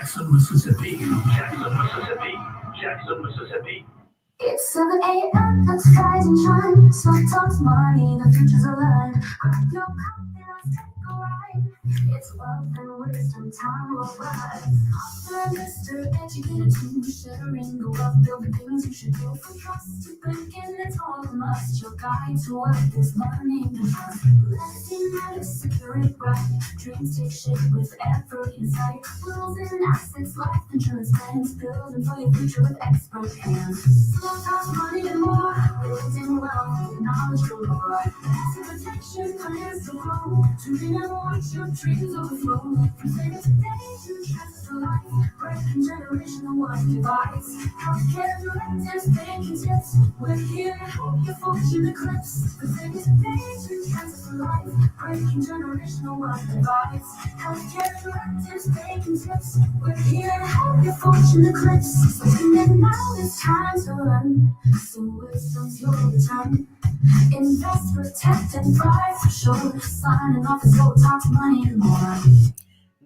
Jackson, Mississippi. Jackson, Mississippi. Jackson, Mississippi. It's 7 a.m. Let's rise and shine. Smart talks money, the future's aligned. Grab your coffee, let's take a ride. It's wealth and wisdom, time will rise. Author, Mr. Educator, team sharing the wealth, building things you should do for trust. To thinking it's all a must. Your guide to what is learning and trust. Legacy matters, secure it right. Dreams take shape with effort inside. Rules and assets, life insurance plans, building for your future with expert hands. Talk money and more, building wealth with knowledge galore. Asset protection, plans to grow, tuning and watch your dreams overflow. From saving today to transfer life, breaking generational wealth divides. Healthcare directives, banking tips, we're here to help your fortune eclipse. From saving today to transfer life, breaking generational wealth divides. Healthcare directives, banking tips, we're here to help your fortune eclipse. So now it's time to run, so wisdom's your return. Invest, protect, and thrive for sure. Signing off is what talks money and more.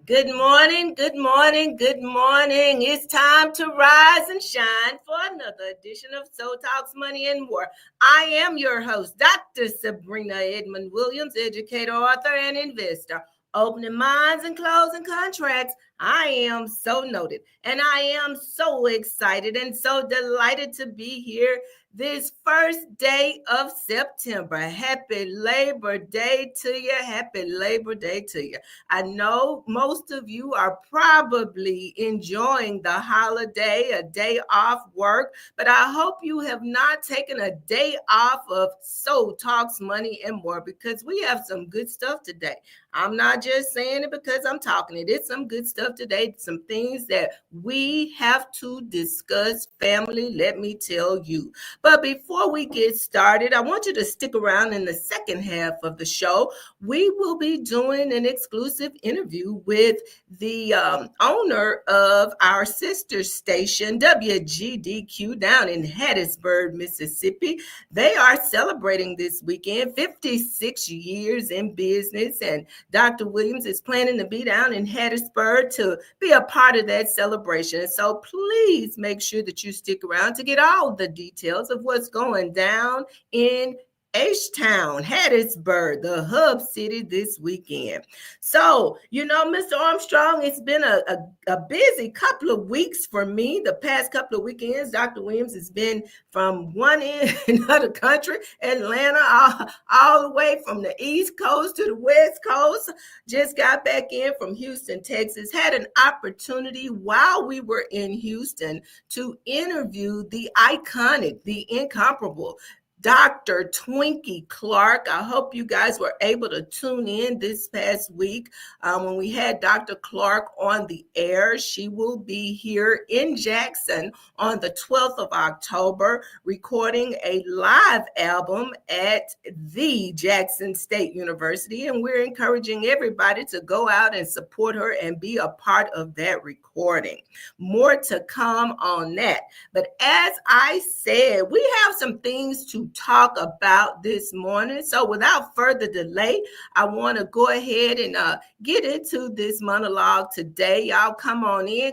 Good morning, good morning, good morning. It's time to rise and shine for another edition of So Talks Money and More. I am your host, Dr. Sabrina Edmond Williams, educator, author, and investor. Opening minds and closing contracts. I am so noted, and I am so excited and so delighted to be here this first day of September. Happy Labor Day to you. Happy Labor Day to you. I know most of you are probably enjoying the holiday, a day off work, but I hope you have not taken a day off of So Talks Money and More, because we have some good stuff today. I'm not just saying it because I'm talking it. It's some good stuff today, some things that we have to discuss, family, let me tell you. But before we get started, I want you to stick around in the second half of the show. We will be doing an exclusive interview with the owner of our sister station, WGDQ, down in Hattiesburg, Mississippi. They are celebrating this weekend 56 years in business, and Dr. Williams is planning to be down in Hattiesburg to be a part of that celebration. So please make sure that you stick around to get all the details of what's going down in H-Town, Hattiesburg, the hub city this weekend. So, Mr. Armstrong, it's been a busy couple of weeks for me. The past couple of weekends, Dr. Williams has been from one end of the country, Atlanta, all the way from the East Coast to the West Coast. Just got back in from Houston, Texas. Had an opportunity while we were in Houston to interview the iconic, the incomparable Dr. Twinkie Clark. I hope you guys were able to tune in this past week when we had Dr. Clark on the air. She will be here in Jackson on the 12th of October, recording a live album at the Jackson State University. And we're encouraging everybody to go out and support her and be a part of that recording. More to come on that. But as I said, we have some things to talk about this morning. So without further delay, I want to go ahead and get into this monologue today. Y'all come on in.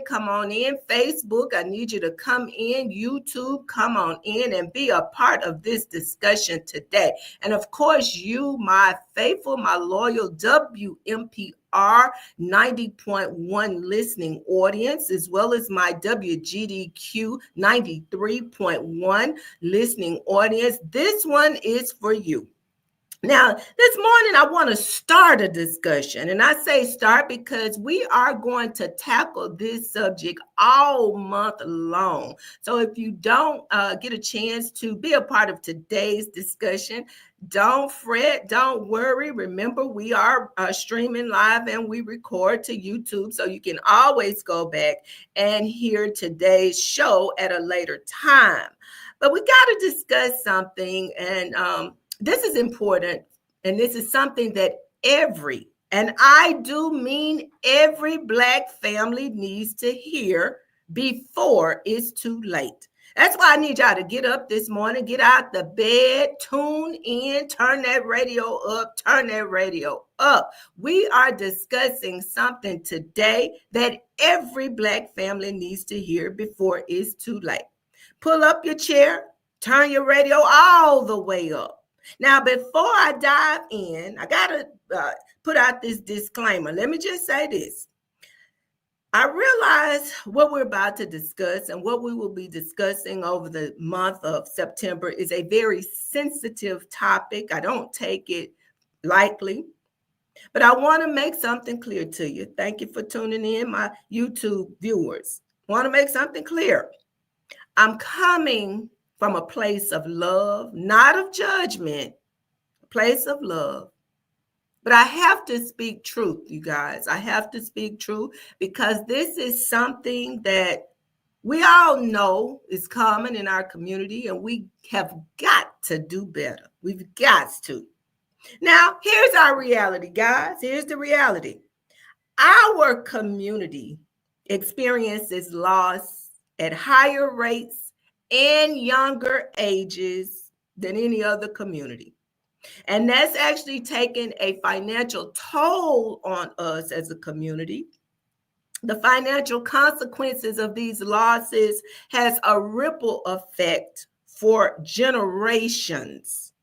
Facebook, I need you to come in. YouTube, come on in and be a part of this discussion today. And of course, you, my faithful, my loyal WMPR 90.1 listening audience, as well as my WGDQ 93.1 listening audience. This one is for you. Now, this morning, I want to start a discussion, and I say start because we are going to tackle this subject all month long. So if you don't get a chance to be a part of today's discussion, don't fret, don't worry. Remember, we are streaming live and we record to YouTube, so you can always go back and hear today's show at a later time. But we got to discuss something, and this is important, and this is something that and I do mean every Black family needs to hear before it's too late. That's why I need y'all to get up this morning, get out the bed, tune in, turn that radio up, turn that radio up. We are discussing something today that every Black family needs to hear before it's too late. Pull up your chair, turn your radio all the way up. Now, before I dive in, I got to put out this disclaimer. Let me just say this. I realize what we're about to discuss and what we will be discussing over the month of September is a very sensitive topic. I don't take it lightly, but I want to make something clear to you. Thank you for tuning in, my YouTube viewers. I want to make something clear. I'm coming from a place of love, not of judgment, a place of love. But I have to speak truth, you guys. I have to speak truth because this is something that we all know is common in our community, and we have got to do better. We've got to. Now, here's our reality, guys. Here's the reality. Our community experiences loss at higher rates and younger ages than any other community. And that's actually taken a financial toll on us as a community. The financial consequences of these losses has a ripple effect for generations.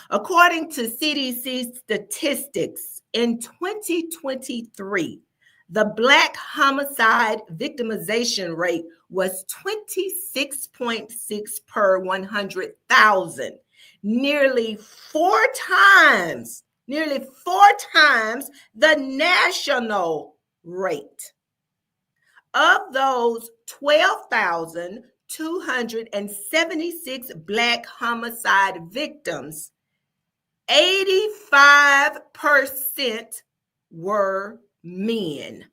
According to CDC statistics, in 2023, the Black homicide victimization rate was 26.6 per 100,000. Nearly four times the national rate. Of those 12,276 Black homicide victims, 85% were men.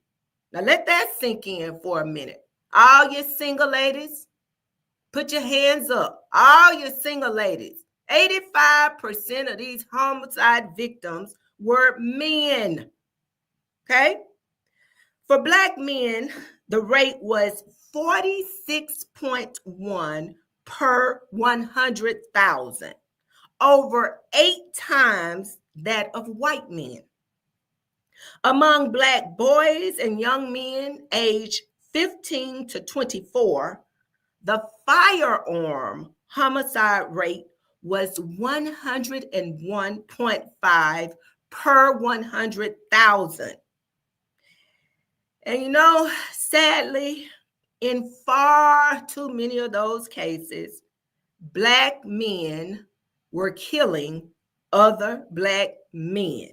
Now let that sink in for a minute. All you single ladies, put your hands up. All you single ladies. 85% of these homicide victims were men. Okay? For Black men, the rate was 46.1 per 100,000, over 8 times that of white men. Among Black boys and young men aged 15 to 24, the firearm homicide rate was 101.5 per 100,000. And you know, sadly, in far too many of those cases, Black men were killing other Black men.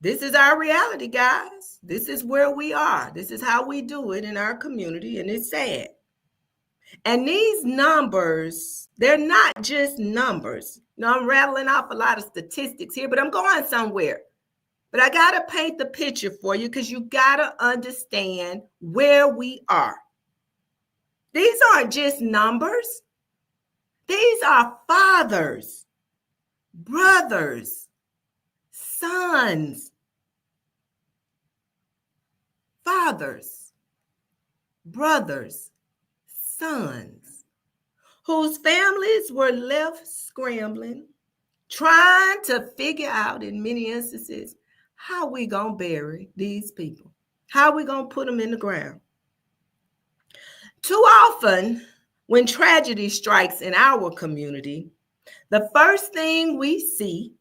This is our reality, guys. This is where we are. This is how we do it in our community, and it's sad. And these numbers, they're not just numbers. You know, I'm rattling off a lot of statistics here, but I'm going somewhere. But I got to paint the picture for you because you got to understand where we are. These aren't just numbers. These are fathers, brothers, sons, fathers, brothers, sons, whose families were left scrambling, trying to figure out, in many instances, how we gonna bury these people, how we gonna put them in the ground. Too often, when tragedy strikes in our community, the first thing we see,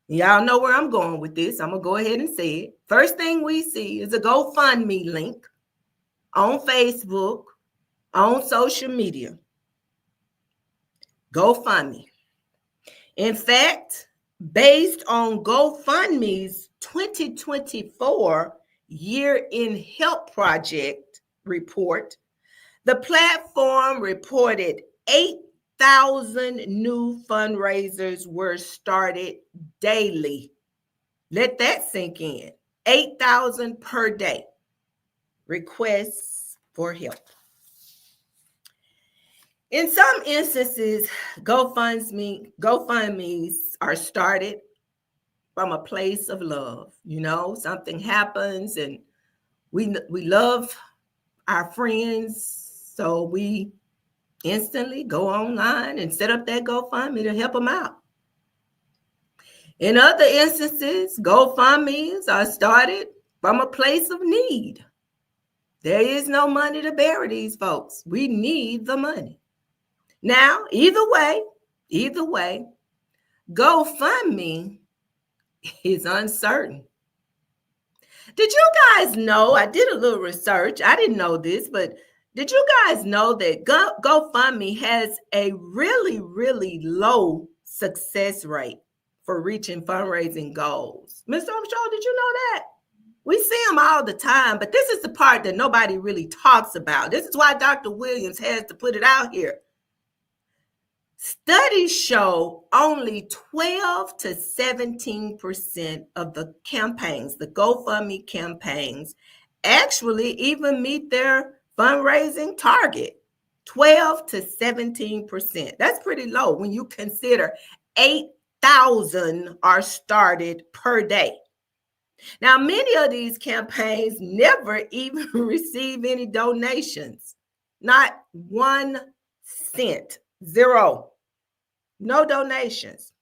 y'all know where I'm going with this, I'm gonna go ahead and say it. First thing we see is a GoFundMe link on Facebook, on social media. GoFundMe. In fact, based on GoFundMe's 2024 Year in Help Project report, the platform reported 8,000 new fundraisers were started daily. Let that sink in. 8,000 per day. Requests for help. In some instances, GoFundMes are started from a place of love. You know, something happens and we love our friends, so we instantly go online and set up that GoFundMe to help them out. In other instances, GoFundMes are started from a place of need. There is no money to bury these folks. We need the money. Now, either way, GoFundMe is uncertain. Did you guys know? I did a little research. I didn't know this, but did you guys know that GoFundMe has a really, really low success rate for reaching fundraising goals? Mr. Armstrong, did you know that? We see them all the time, but this is the part that nobody really talks about. This is why Dr. Williams has to put it out here. Studies show only 12 to 17% of the campaigns, the GoFundMe campaigns, actually even meet their fundraising target. 12 to 17%. That's pretty low when you consider 8,000 are started per day. Now, many of these campaigns never even receive any donations, not 1 cent, zero, no donations.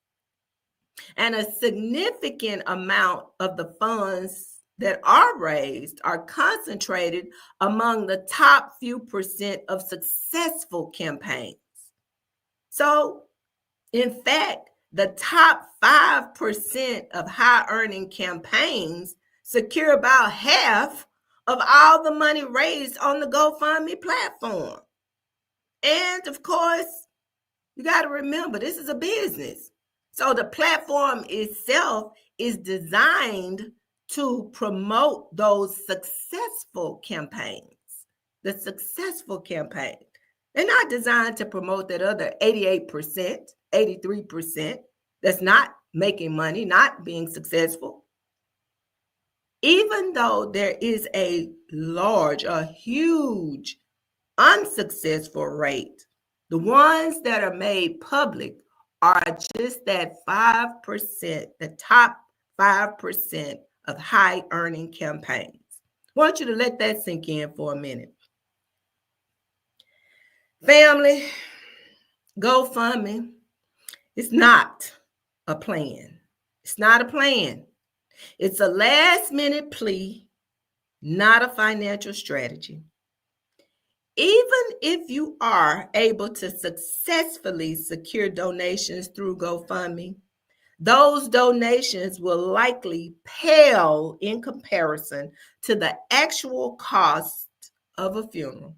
And a significant amount of the funds that are raised are concentrated among the top few percent of successful campaigns. So, in fact, the top 5% of high-earning campaigns secure about half of all the money raised on the GoFundMe platform. And of course, you got to remember, this is a business. So the platform itself is designed to promote those successful campaigns, the successful campaign. They're not designed to promote that other 88%, 83% that's not making money, not being successful. Even though there is a huge unsuccessful rate, the ones that are made public are just that 5%, the top 5% of high earning campaigns. I want you to let that sink in for a minute. Family, GoFundMe is not a plan. It's not a plan. It's a last minute plea, not a financial strategy. Even if you are able to successfully secure donations through GoFundMe, those donations will likely pale in comparison to the actual cost of a funeral.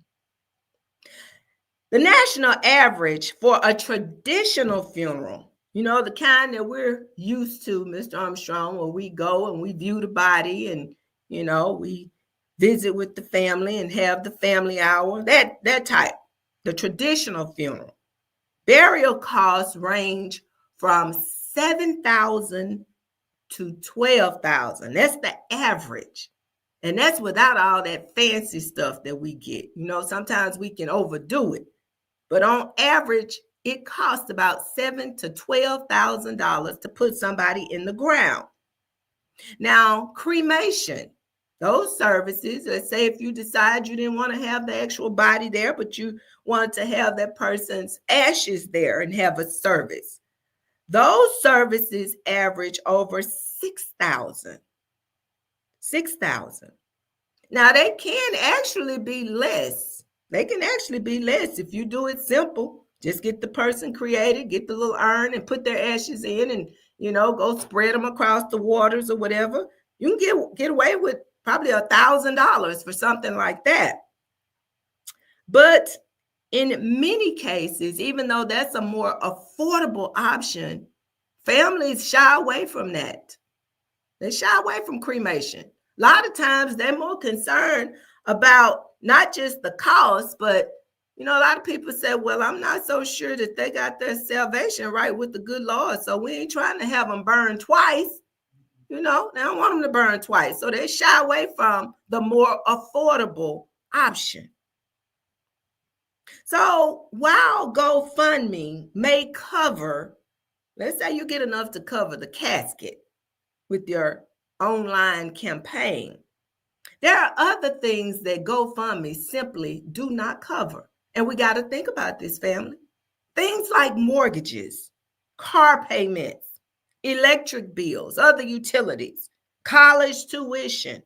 The national average for a traditional funeral, you know, the kind that we're used to, Mr. Armstrong, where we go and we view the body and, you know, we visit with the family and have the family hour, that type, the traditional funeral. Burial costs range from $7,000 to $12,000. That's the average. And that's without all that fancy stuff that we get. You know, sometimes we can overdo it. But on average, it costs about $7,000 to $12,000 to put somebody in the ground. Now, cremation, those services, let's say if you decide you didn't want to have the actual body there, but you wanted to have that person's ashes there and have a service. Those services average over $6,000. $6,000. Now, they can actually be less. They can actually be less if you do it simple. Just get the person created, get the little urn and put their ashes in and, you know, go spread them across the waters or whatever. You can get away with probably $1,000 for something like that. But in many cases, even though that's a more affordable option, families shy away from that. They shy away from cremation. A lot of times they're more concerned about not just the cost, but, you know, a lot of people say, well, I'm not so sure that they got their salvation right with the good Lord, so we ain't trying to have them burn twice. You know, they don't want them to burn twice. So they shy away from the more affordable option. So while GoFundMe may cover, let's say you get enough to cover the casket with your online campaign, there are other things that GoFundMe simply do not cover. And we got to think about this, family. Things like mortgages, car payments, electric bills, other utilities, college tuition,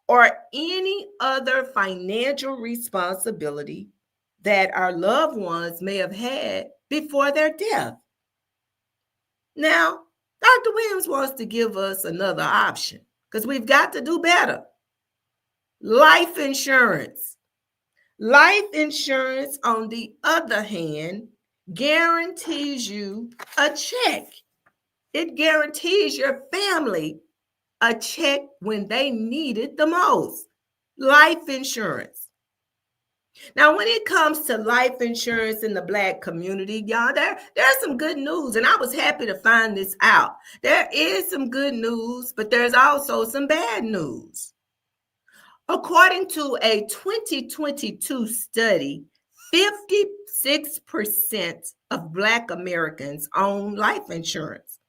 or any other financial responsibility that our loved ones may have had before their death. Now, Dr. Williams wants to give us another option because we've got to do better. Life insurance. Life insurance, on the other hand, guarantees you a check. It guarantees your family a check when they need it the most. Life insurance. Now, when it comes to life insurance in the Black community, y'all, there's some good news, and I was happy to find this out. There is some good news, but there's also some bad news. According to a 2022 study, 56% of Black Americans own life insurance.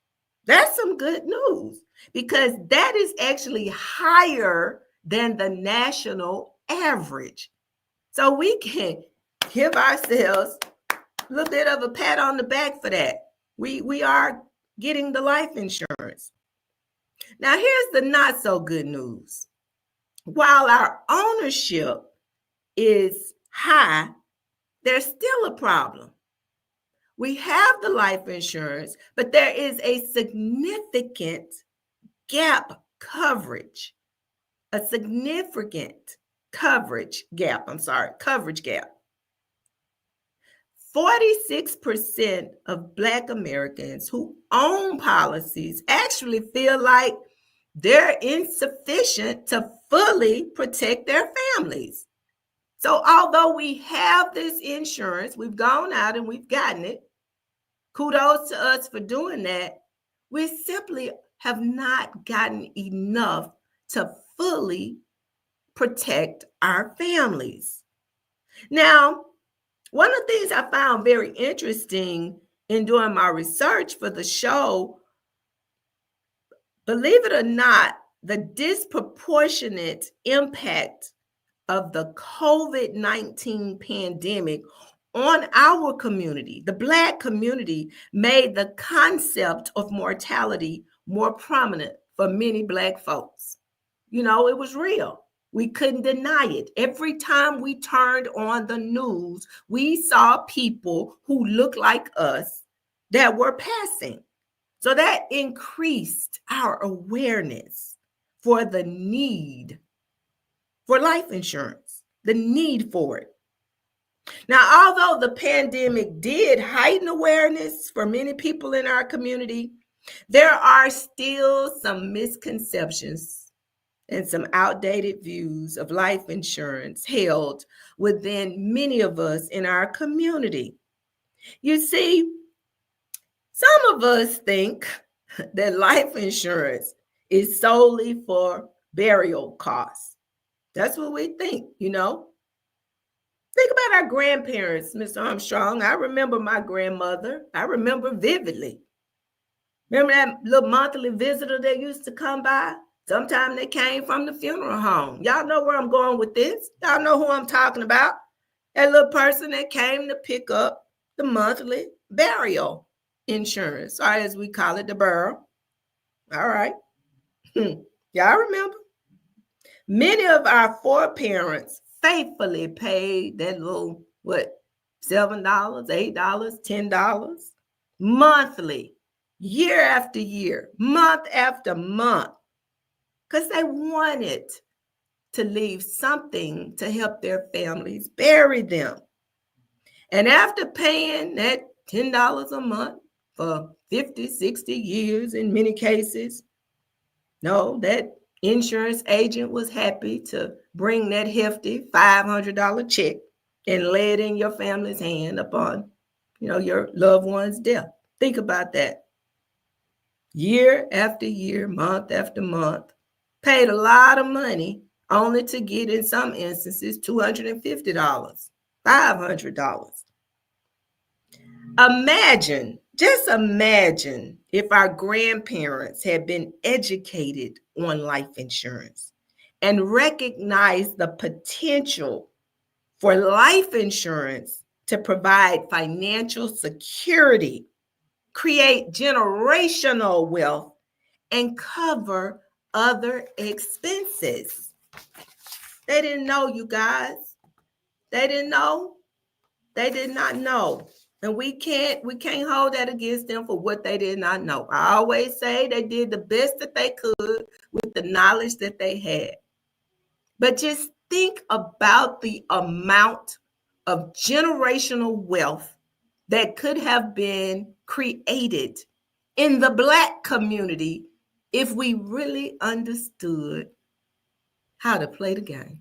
That's some good news because that is actually higher than the national average. So we can give ourselves a little bit of a pat on the back for that. We are getting the life insurance. Now, here's the not so good news. While our ownership is high, there's still a problem. We have the life insurance, but there is a significant coverage gap. 46% of Black Americans who own policies actually feel like they're insufficient to fully protect their families. So although we have this insurance, we've gone out and we've gotten it. Kudos to us for doing that. We simply have not gotten enough to fully protect our families. Now, one of the things I found very interesting in doing my research for the show, believe it or not, the disproportionate impact of the COVID-19 pandemic on our community, the Black community, made the concept of mortality more prominent for many Black folks. You know, it was real. We couldn't deny it. Every time we turned on the news, we saw people who looked like us that were passing. So that increased our awareness for the need for life insurance, the need for it. Now, although the pandemic did heighten awareness for many people in our community, there are still some misconceptions and some outdated views of life insurance held within many of us in our community. You see, some of us think that life insurance is solely for burial costs. That's what we think, you know. Think about our grandparents, Mr. Armstrong. I remember my grandmother. I remember vividly. Remember that little monthly visitor that used to come by? Sometimes they came from the funeral home. Y'all know where I'm going with this. Y'all know who I'm talking about. That little person that came to pick up the monthly burial insurance, or as we call it, the burial. All right. Y'all remember? Many of our foreparents faithfully paid that little, $7, $8, $10 monthly, year after year, month after month, because they wanted to leave something to help their families bury them. And after paying that $10 a month for 50, 60 years in many cases, no, that insurance agent was happy to bring that hefty $500 check and lay it in your family's hand upon, your loved one's death. Think about that. Year after year, month after month, paid a lot of money only to get, in some instances, $250, $500. Just imagine if our grandparents had been educated on life insurance and recognized the potential for life insurance to provide financial security, create generational wealth, and cover other expenses. They didn't know, you guys. They didn't know. They did not know. And we can't hold that against them for what they did not know. I always say they did the best that they could with the knowledge that they had. But just think about the amount of generational wealth that could have been created in the Black community if we really understood how to play the game.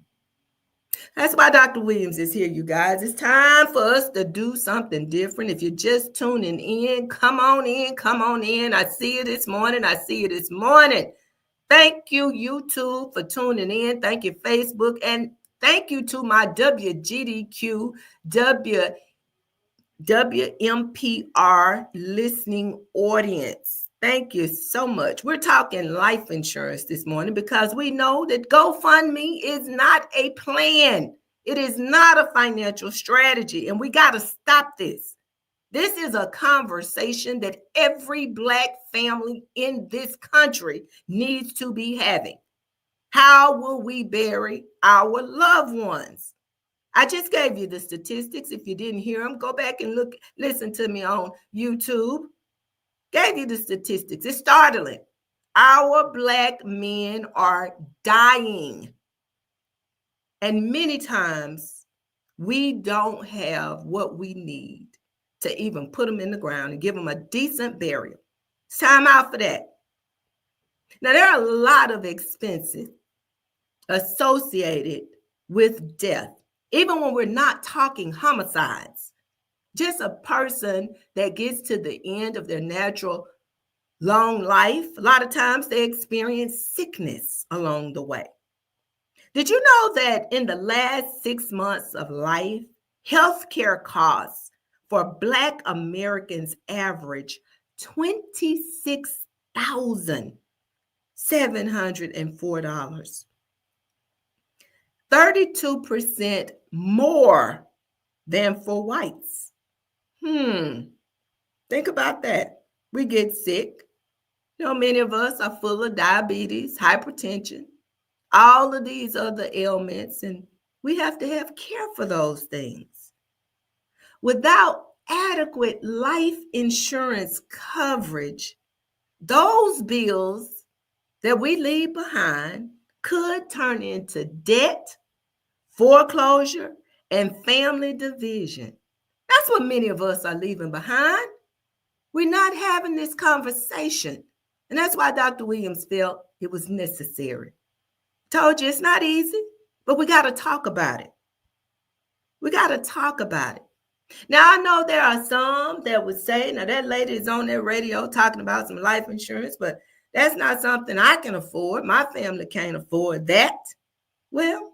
That's why Dr. Williams is here, you guys. It's time for us to do something different. If you're just tuning in, come on in, come on in. I see you this morning. I see you this morning. Thank you, YouTube, for tuning in. Thank you, Facebook. And thank you to my WGDQ, WMPR listening audience. Thank you so much. We're talking life insurance this morning because we know that GoFundMe is not a plan. It is not a financial strategy, and we got to stop this. This is a conversation that every Black family in this country needs to be having. How will we bury our loved ones? I just gave you the statistics. If you didn't hear them, go back and listen to me on YouTube. Gave you the statistics. It's startling. Our Black men are dying. And many times we don't have what we need to even put them in the ground and give them a decent burial. It's time out for that. Now, there are a lot of expenses associated with death, even when we're not talking homicides. Just a person that gets to the end of their natural long life, a lot of times they experience sickness along the way. Did you know that in the last 6 months of life, healthcare costs for Black Americans average $26,704, 32% more than for whites? Think about that. We get sick. Many of us are full of diabetes, hypertension, all of these other ailments, and we have to have care for those things. Without adequate life insurance coverage, those bills that we leave behind could turn into debt, foreclosure, and family division. That's what many of us are leaving behind. We're not having this conversation. And that's why Dr. Williams felt it was necessary. Told you it's not easy, but we got to talk about it. We got to talk about it. Now, I know there are some that would say, now that lady is on their radio talking about some life insurance, but that's not something I can afford. My family can't afford that. Well,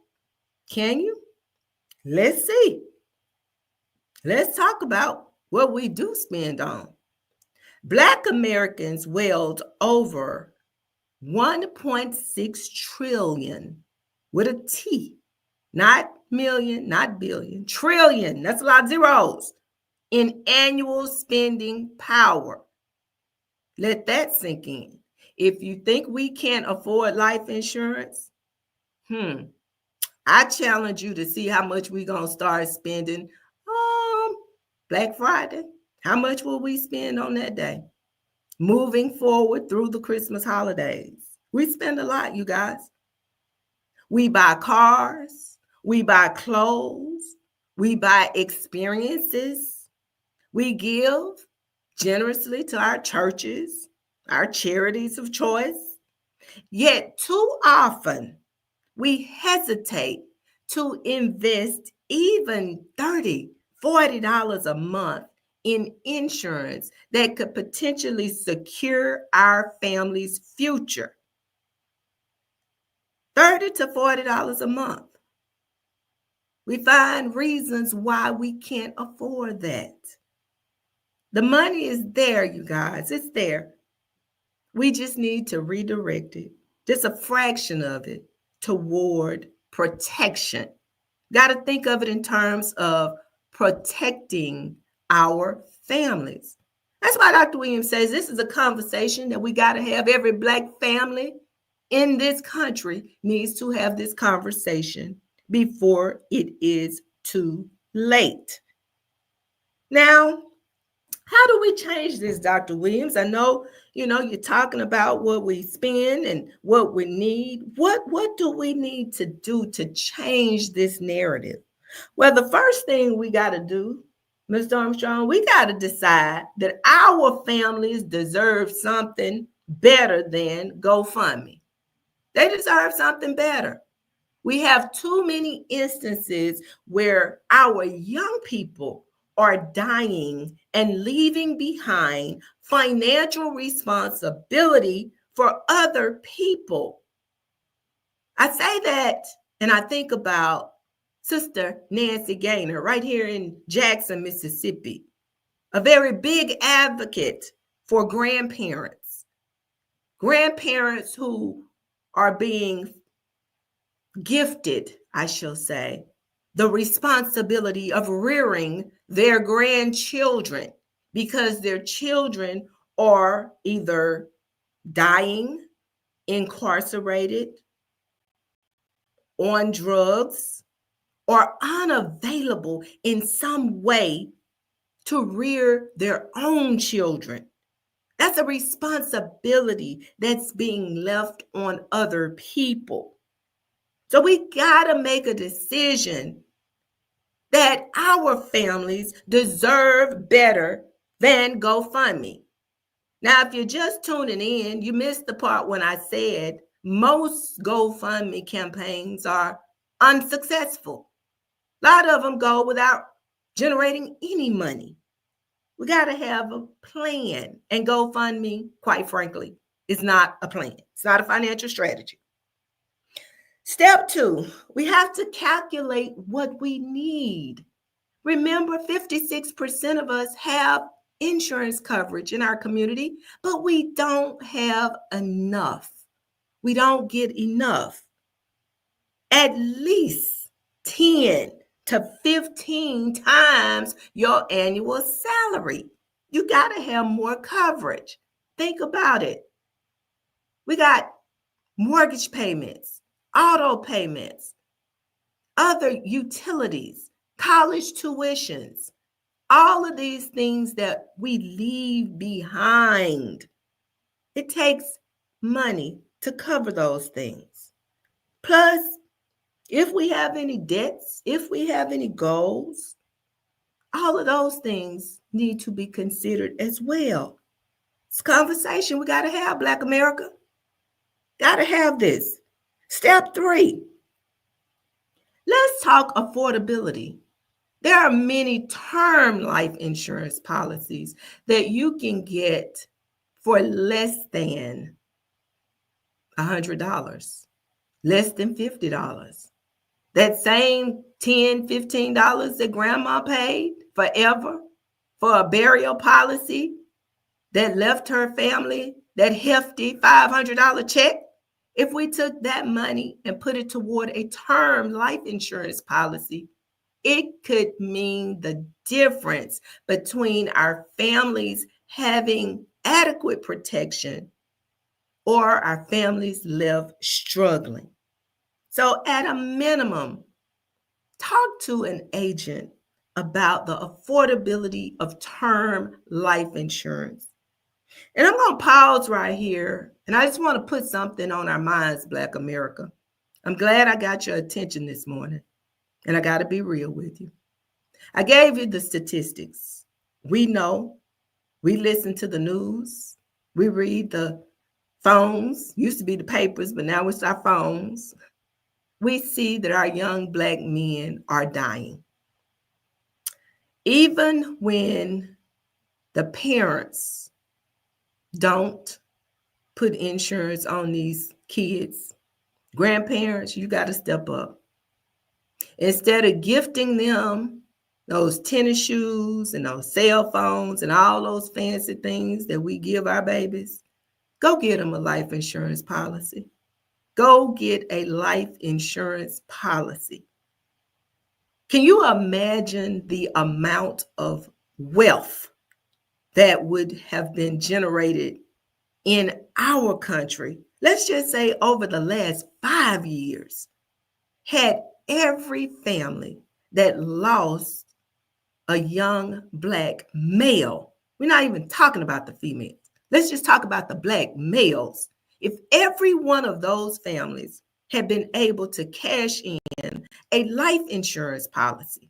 can you? Let's see. Let's talk about what we do spend on. Black Americans wield over 1.6 trillion with a T, not million, not billion, trillion. That's a lot of zeros in annual spending power. Let that sink in. If you think we can't afford life insurance, I challenge you to see how much we're going to start spending Black Friday. How much will we spend on that day? Moving forward through the Christmas holidays. We spend a lot, you guys. We buy cars. We buy clothes. We buy experiences. We give generously to our churches, our charities of choice. Yet too often, we hesitate to invest even $30, $40 a month in insurance that could potentially secure our family's future. $30 to $40 a month. We find reasons why we can't afford that. The money is there, you guys. It's there. We just need to redirect it, just a fraction of it, toward protection. Got to think of it in terms of protecting our families. That's why Dr. Williams says this is a conversation that we got to have. Every Black family in this country needs to have this conversation before it is too late. Now, how do we change this, Dr. Williams? I know, you're talking about what we spend and what we need. What do we need to do to change this narrative? Well, the first thing we got to do, Mr. Armstrong, we got to decide that our families deserve something better than GoFundMe. They deserve something better. We have too many instances where our young people are dying and leaving behind financial responsibility for other people. I say that and I think about Sister Nancy Gaynor right here in Jackson, Mississippi, a very big advocate for grandparents who are being gifted, I shall say, the responsibility of rearing their grandchildren because their children are either dying, incarcerated, on drugs, or unavailable in some way to rear their own children. That's a responsibility that's being left on other people. So we got to make a decision that our families deserve better than GoFundMe. Now, if you're just tuning in, you missed the part when I said most GoFundMe campaigns are unsuccessful. A lot of them go without generating any money. We got to have a plan. And GoFundMe, quite frankly, is not a plan. It's not a financial strategy. Step 2, we have to calculate what we need. Remember, 56% of us have insurance coverage in our community, but we don't have enough. We don't get enough. At least 10 to 15 times your annual salary. You got to have more coverage. Think about it. We got mortgage payments, auto payments, other utilities, college tuitions, all of these things that we leave behind. It takes money to cover those things. Plus, if we have any debts, if we have any goals, all of those things need to be considered as well. It's a conversation we got to have, Black America. Got to have this. Step 3. Let's talk affordability. There are many term life insurance policies that you can get for less than $100, less than $50. That same $10, $15 that grandma paid forever for a burial policy that left her family that hefty $500 check, if we took that money and put it toward a term life insurance policy, it could mean the difference between our families having adequate protection or our families left struggling. So at a minimum, talk to an agent about the affordability of term life insurance. And I'm going to pause right here, and I just want to put something on our minds, Black America. I'm glad I got your attention this morning, and I got to be real with you. I gave you the statistics. We know, we listen to the news, we read the phones, used to be the papers, but now it's our phones. We see that our young Black men are dying. Even when the parents don't put insurance on these kids, grandparents, you got to step up. Instead of gifting them those tennis shoes and those cell phones and all those fancy things that we give our babies, go get them a life insurance policy. Go get a life insurance policy. Can you imagine the amount of wealth that would have been generated in our country, let's just say over the last 5 years, had every family that lost a young Black male. We're not even talking about the females. Let's just talk about the Black males. If every one of those families had been able to cash in a life insurance policy,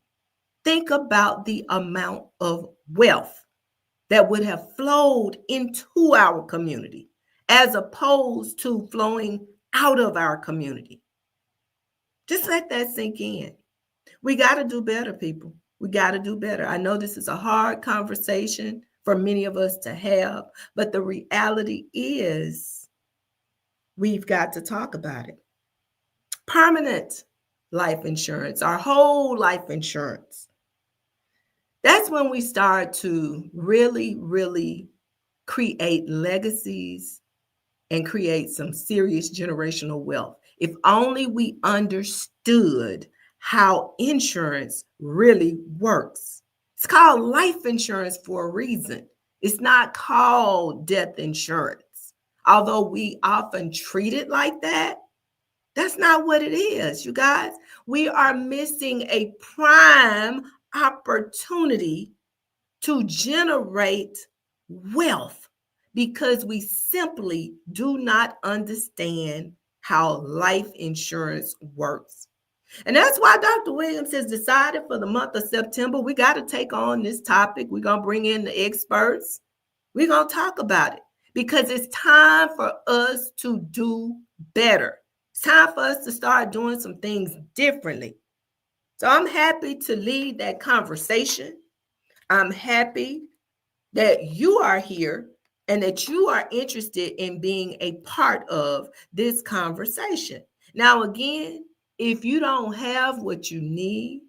think about the amount of wealth that would have flowed into our community as opposed to flowing out of our community. Just let that sink in. We got to do better, people. We got to do better. I know this is a hard conversation for many of us to have, but the reality is we've got to talk about it. Permanent life insurance, our whole life insurance. That's when we start to really, really create legacies and create some serious generational wealth. If only we understood how insurance really works. It's called life insurance for a reason. It's not called death insurance. Although we often treat it like that, that's not what it is, you guys. We are missing a prime opportunity to generate wealth because we simply do not understand how life insurance works. And that's why Dr. Williams has decided for the month of September, we got to take on this topic. We're going to bring in the experts. We're going to talk about it because it's time for us to do better. It's time for us to start doing some things differently. So I'm happy to lead that conversation. I'm happy that you are here and that you are interested in being a part of this conversation. Now, again, if you don't have what you need,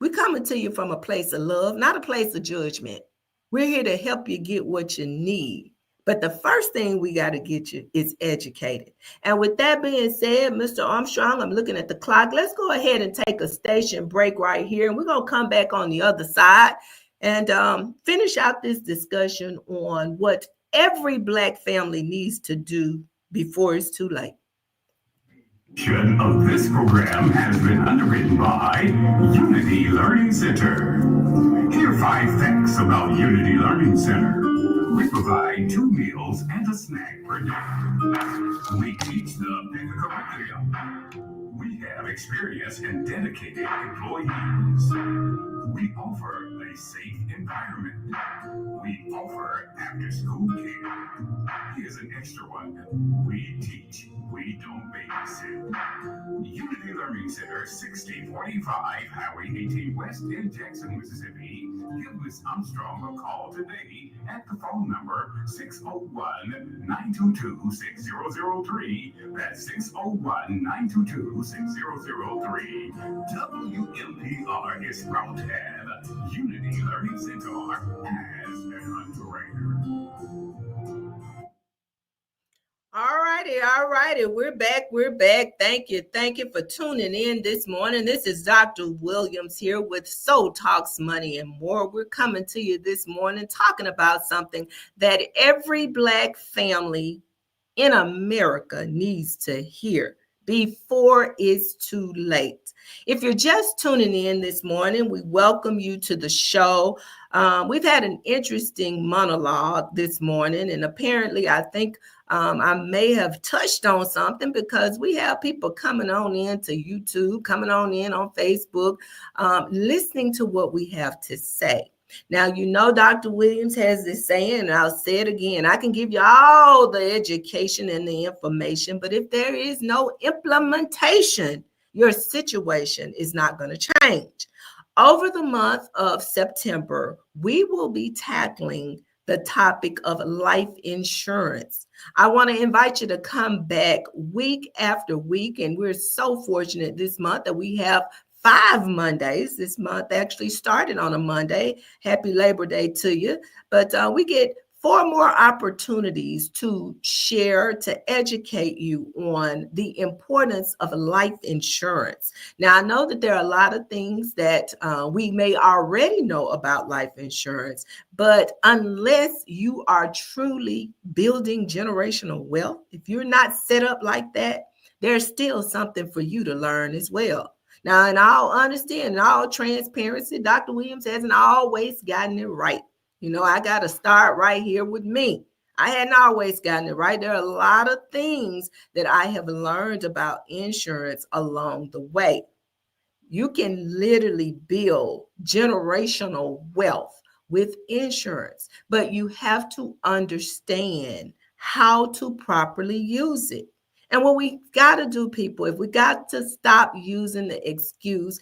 we're coming to you from a place of love, not a place of judgment. We're here to help you get what you need. But the first thing we got to get you is educated. And with that being said, Mr. Armstrong, I'm looking at the clock. Let's go ahead and take a station break right here. And we're going to come back on the other side and finish out this discussion on what every Black family needs to do before it's too late. Of this program has been underwritten by Unity Learning Center. Here are 5 facts about Unity Learning Center. We provide 2 meals and a snack per day. We teach the bigger curriculum. We have experienced and dedicated employees. We offer a safe environment. We offer after-school care. Here's an extra one. We teach. We don't babysit. Unity Learning Center, 6045 Highway 18 West in Jackson, Mississippi. Give Ms. Armstrong a call today at the phone number 601-922-6003. That's 601-922-6003. WMPR is proud to have Unity Learning Center as an underwriter. All righty. We're back. Thank you for tuning in this morning. This is Dr. Williams here with Soul Talks Money and More. We're coming to you this morning talking about something that every Black family in America needs to hear before it's too late. If you're just tuning in this morning, we welcome you to the show. We've had an interesting monologue this morning, and apparently I think I may have touched on something because we have people coming on into YouTube, coming on in on Facebook, listening to what we have to say. Now, you know, Dr. Williams has this saying, and I'll say it again, I can give you all the education and the information, but if there is no implementation, your situation is not going to change. Over the month of September, we will be tackling the topic of life insurance. I want to invite you to come back week after week, and we're so fortunate this month that we have 5 Mondays. This month actually started on a Monday. Happy Labor Day to you. But we get 4 more opportunities to share, to educate you on the importance of life insurance. Now, I know that there are a lot of things that we may already know about life insurance, but unless you are truly building generational wealth, if you're not set up like that, there's still something for you to learn as well. Now, in all honesty and all transparency, Dr. Williams hasn't always gotten it right. You know, I got to start right here with me. I hadn't always gotten it right. There are a lot of things that I have learned about insurance along the way. You can literally build generational wealth with insurance, but you have to understand how to properly use it. And what we got to do, people, if we got to stop using the excuse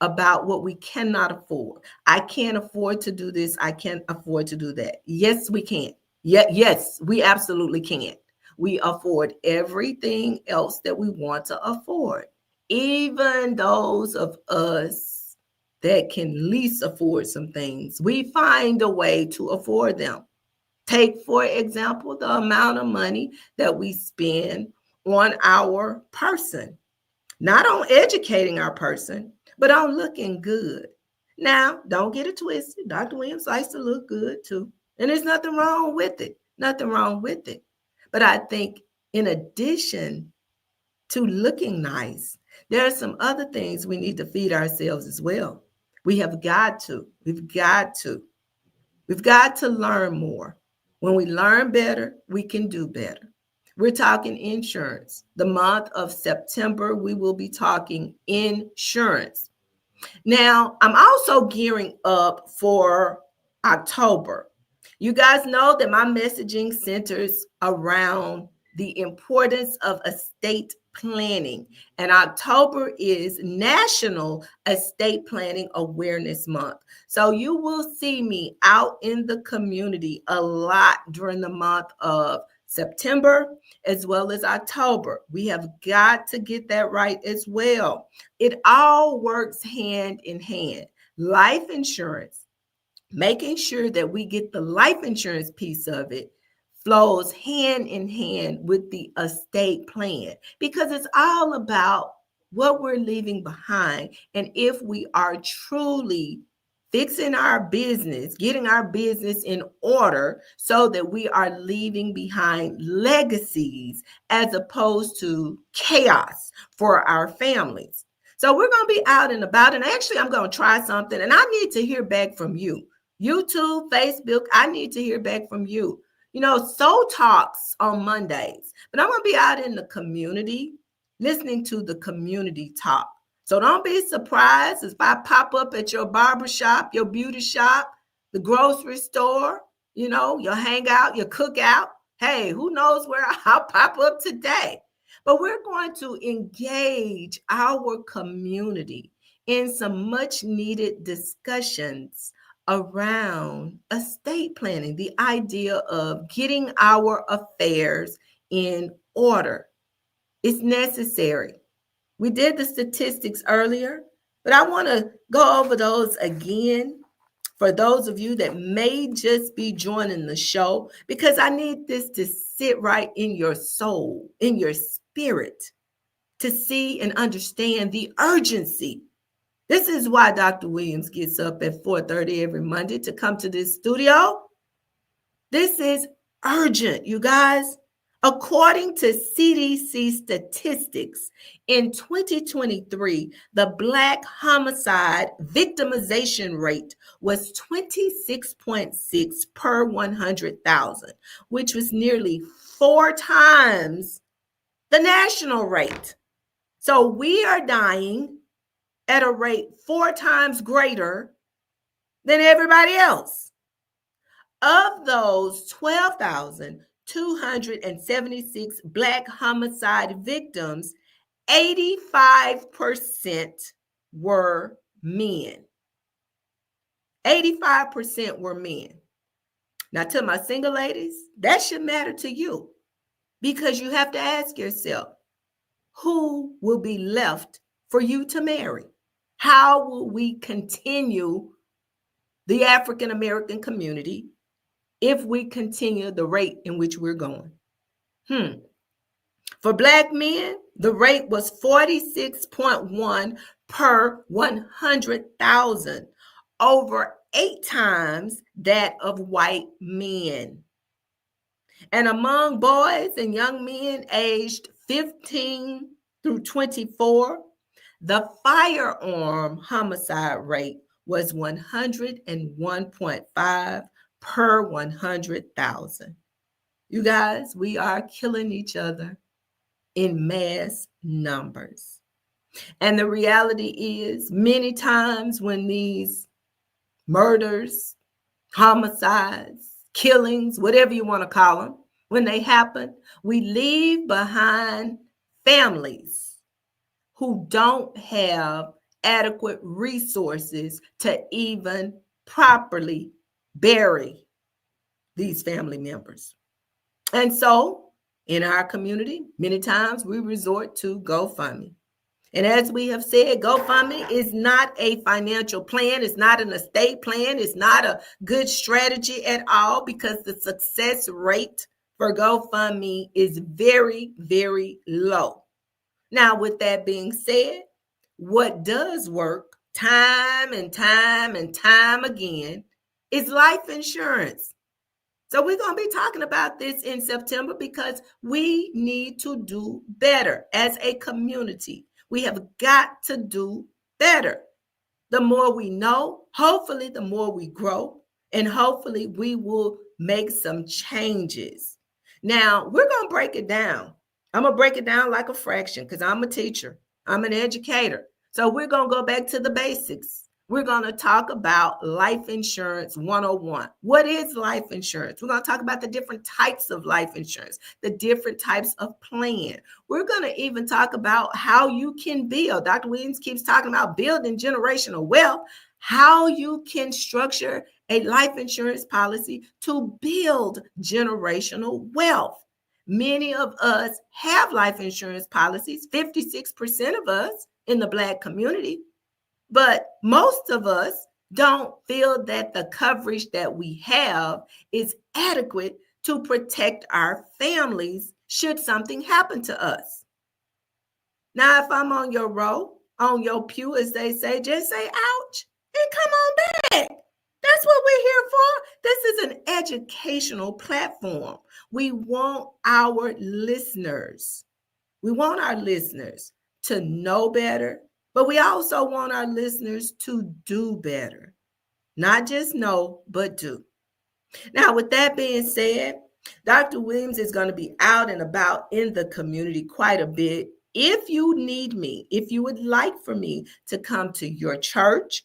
about what we cannot afford. I can't afford to do this. I can't afford to do that. Yes, we can. Yes, we absolutely can. We afford everything else that we want to afford. Even those of us that can least afford some things, we find a way to afford them. Take, for example, the amount of money that we spend on our person, not on educating our person, but on looking good. Now, don't get it twisted. Dr. Williams likes to look good too. And there's nothing wrong with it. Nothing wrong with it. But I think in addition to looking nice, there are some other things we need to feed ourselves as well. We have got to. We've got to learn more. When we learn better, we can do better. We're talking insurance. The month of September, we will be talking insurance. Now, I'm also gearing up for October. You guys know that my messaging centers around the importance of estate planning, and October is National Estate Planning Awareness Month. So you will see me out in the community a lot during the month of September as well as October. We have got to get that right as well. It all works hand in hand. Life insurance, making sure that we get the life insurance piece of it, flows hand in hand with the estate plan, because it's all about what we're leaving behind. And if we are truly fixing our business, getting our business in order so that we are leaving behind legacies as opposed to chaos for our families. So we're going to be out and about, and actually I'm going to try something, and I need to hear back from you. YouTube, Facebook, I need to hear back from you. You know, Soul Talks on Mondays, but I'm going to be out in the community listening to the community talk. So don't be surprised if I pop up at your barbershop, your beauty shop, the grocery store, you know, your hangout, your cookout. Hey, who knows where I'll pop up today? But we're going to engage our community in some much needed discussions around estate planning, the idea of getting our affairs in order. It's necessary. We did the statistics earlier, but I want to go over those again for those of you that may just be joining the show, because I need this to sit right in your soul, in your spirit, to see and understand the urgency. This is why Dr. Williams gets up at 4:30 every Monday to come to this studio. This is urgent, you guys. According to CDC statistics, in 2023, the Black homicide victimization rate was 26.6 per 100,000, which was nearly 4 times the national rate. So we are dying at a rate 4 times greater than everybody else. Of those 12,276 Black homicide victims, 85% were men. 85% were men. Now, to my single ladies, that should matter to you, because you have to ask yourself, who will be left for you to marry? How will we continue the African American community if we continue the rate in which we're going. For Black men, the rate was 46.1 per 100,000, over 8 times that of white men. And among boys and young men aged 15 through 24, the firearm homicide rate was 101.5 per 100,000. You guys, we are killing each other in mass numbers. And the reality is, many times when these murders, homicides, killings, whatever you want to call them, when they happen, we leave behind families who don't have adequate resources to even properly bury these family members. And so in our community, many times we resort to GoFundMe. And as we have said, GoFundMe is not a financial plan. It's not an estate plan. It's not a good strategy at all, because the success rate for GoFundMe is very, very low. Now, with that being said, what does work time and time and time again is life insurance. So we're going to be talking about this in September, because we need to do better as a community. We have got to do better. The more we know, hopefully the more we grow, and hopefully we will make some changes. Now, we're going to break it down. I'm going to break it down like a fraction, because I'm a teacher. I'm an educator. So we're going to go back to the basics. We're going to talk about life insurance 101. What is life insurance? We're going to talk about the different types of life insurance, the different types of plan. We're going to even talk about how you can build. Dr. Williams keeps talking about building generational wealth, how you can structure a life insurance policy to build generational wealth. Many of us have life insurance policies, 56% of us in the Black community. But most of us don't feel that the coverage that we have is adequate to protect our families should something happen to us. Now, if I'm on your row, on your pew, as they say, just say ouch and come on back. That's what we're here for. This is an educational platform. We want our listeners to know better, but we also want our listeners to do better. Not just know, but do. Now, with that being said, Dr. Williams is going to be out and about in the community quite a bit. If you need me, if you would like for me to come to your church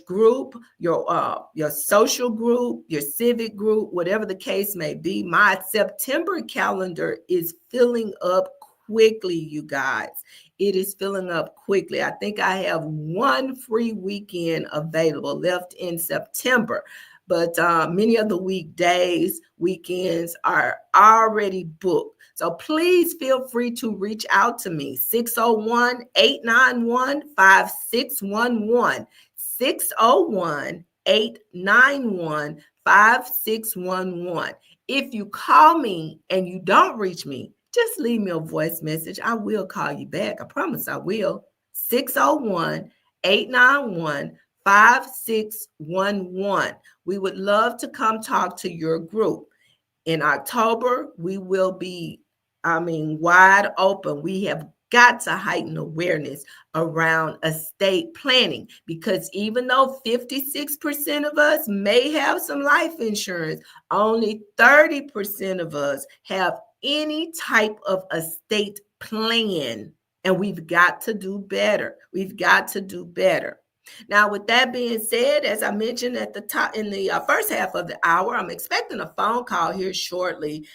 group, your social group, your civic group, whatever the case may be, my September calendar is filling up quickly, you guys. It is filling up quickly. I think I have one free weekend available left in September, but many of the weekends are already booked. So please feel free to reach out to me, 601-891-5611, 601-891-5611. If you call me and you don't reach me, just leave me a voice message. I will call you back. I promise I will. 601-891-5611. We would love to come talk to your group. In October, we will be, wide open. We have got to heighten awareness around estate planning, because even though 56% of us may have some life insurance, only 30% of us have any type of estate plan, and we've got to do better. Now, with that being said, as I mentioned at the top in the first half of the hour, I'm expecting a phone call here shortly.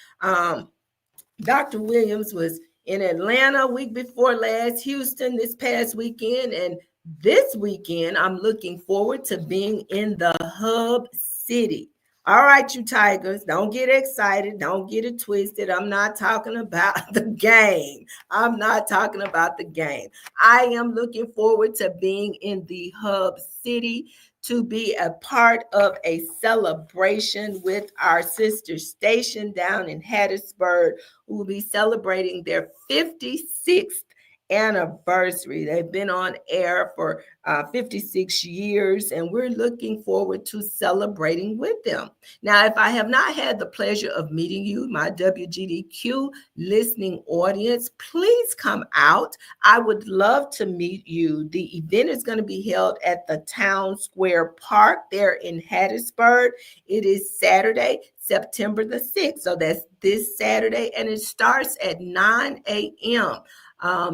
Dr. Williams was in Atlanta week before last, Houston this past weekend, and this weekend I'm looking forward to being in the hub city All right, you Tigers, don't get excited. Don't get it twisted. I'm not talking about the game. I'm not talking about the game. I am looking forward to being in the hub city to be a part of a celebration with our sister station down in Hattiesburg, who will be celebrating their 56th anniversary. They've been on air for 56 years, and we're looking forward to celebrating with them. Now, if I have not had the pleasure of meeting you, my WGDQ listening audience, please come out. I would love to meet you. The event is going to be held at the Town Square Park there in Hattiesburg. It is Saturday, September the 6th. So that's this Saturday, and it starts at 9 a.m.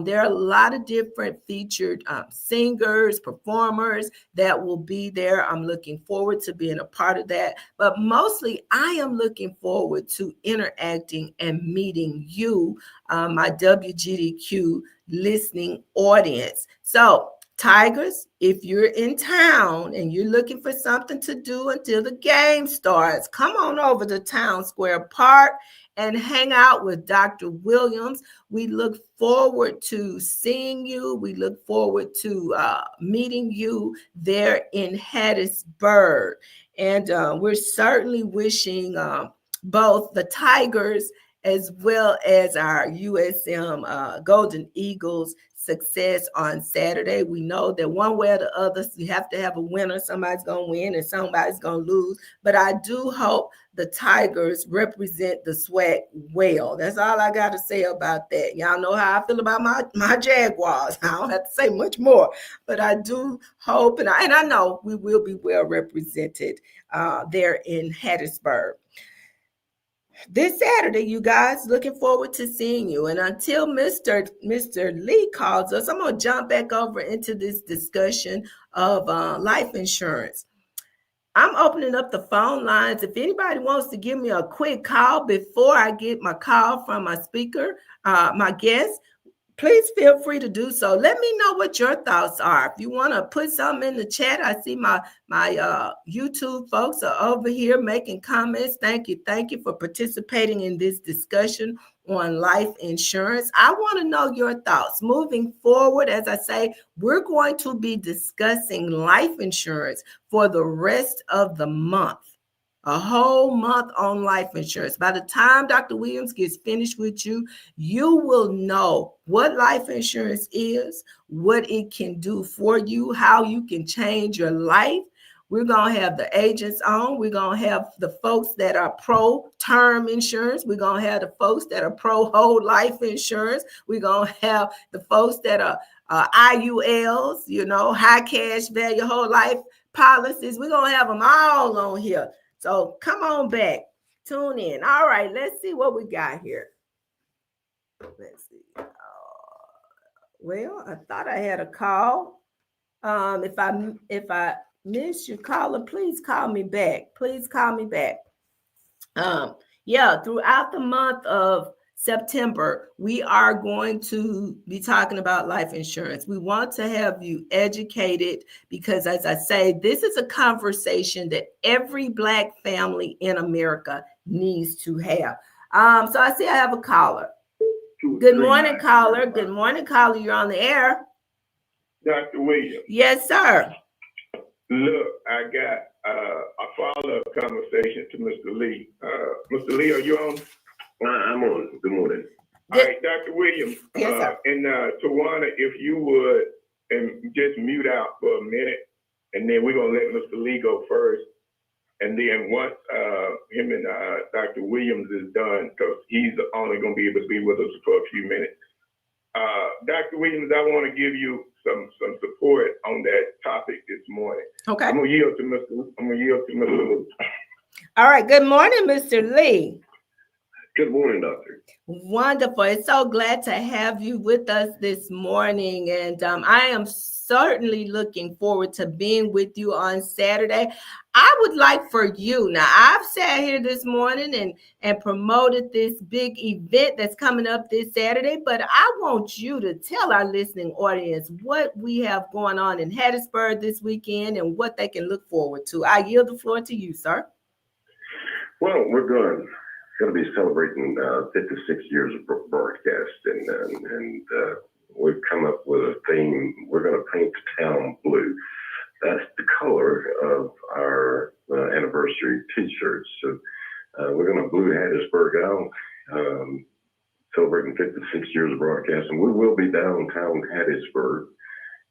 There are a lot of different featured singers, performers that will be there. I'm looking forward to being a part of that. But mostly, I am looking forward to interacting and meeting you, my WGDQ listening audience. So, Tigers, if you're in town and you're looking for something to do until the game starts, come on over to Town Square Park and hang out with Dr. Williams. We look forward to seeing you. We look forward to meeting you there in Hattiesburg. And we're certainly wishing both the Tigers as well as our USM Golden Eagles success on Saturday. We know that one way or the other, you have to have a winner. Somebody's going to win and somebody's going to lose. But I do hope the Tigers represent the SWAC well. That's all I got to say about that. Y'all know how I feel about my Jaguars. I don't have to say much more, but I do hope, and I know we will be well represented there in Hattiesburg. This Saturday, you guys, looking forward to seeing you. And until Mr. Lee calls us, I'm going to jump back over into this discussion of life insurance. I'm opening up the phone lines. If anybody wants to give me a quick call before I get my call from my speaker, my guest, please feel free to do so. Let me know what your thoughts are. If you want to put something in the chat, I see my YouTube folks are over here making comments. Thank you for participating in this discussion on life insurance. I want to know your thoughts. Moving forward, as I say, we're going to be discussing life insurance for the rest of the month. A whole month on life insurance. By the time Dr. Williams gets finished with you, you will know what life insurance is, what it can do for you, how you can change your life. We're going to have the agents on. We're going to have the folks that are pro-term insurance. We're going to have the folks that are pro-whole life insurance. We're going to have the folks that are IULs, high cash value, whole life policies. We're going to have them all on here. So come on back, tune in. All right, let's see what we got here. Let's see. Well, I thought I had a call. If I missed your caller, please call me back. Please call me back. Throughout the month of September, we are going to be talking about life insurance. We want to have you educated because, as I say, this is a conversation that every Black family in America needs to have. So I see I have a caller. Good morning, caller. Good morning, caller. You're on the air. Dr. Williams. Yes, sir. Look, I got a follow-up conversation to Mr. Lee. Mr. Lee, are you on? I'm on. Good morning. All right, Dr. Williams. Yes, sir. And Tawana, if you would, and just mute out for a minute, and then we're going to let Mr. Lee go first. And then once him and Dr. Williams is done, because he's only going to be able to be with us for a few minutes. Dr. Williams, I want to give you some support on that topic this morning. Okay. I'm gonna yield to Mr. Lee. All right. Good morning, Mr. Lee. Good morning, Doctor. Wonderful. It's so glad to have you with us this morning. And I am certainly looking forward to being with you on Saturday. I would like for you, now I've sat here this morning and promoted this big event that's coming up this Saturday, but I want you to tell our listening audience what we have going on in Hattiesburg this weekend and what they can look forward to. I yield the floor to you, sir. Well, we're going to be celebrating 56 years of broadcast, and we've come up with a theme. We're going to paint the town blue. That's the color of our anniversary T-shirts. So we're going to blue Hattiesburg out, celebrating 56 years of broadcast, and we will be downtown Hattiesburg,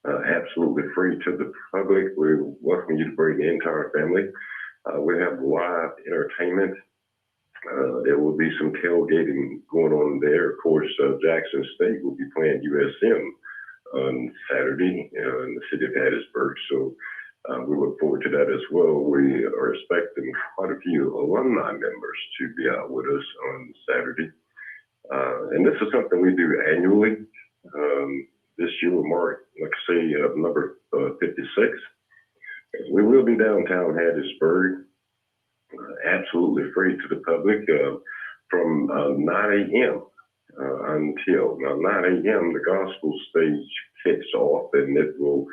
absolutely free to the public. We welcome you to bring the entire family. We have live entertainment. There will be some tailgating going on there. Of course, Jackson State will be playing USM on Saturday in the city of Hattiesburg. So we look forward to that as well. We are expecting quite a few alumni members to be out with us on Saturday. And this is something we do annually. This year will mark, like I say, number 56. We will be downtown Hattiesburg, absolutely free to the public from 9 a.m. Until 9 a.m. The gospel stage kicks off, and we'll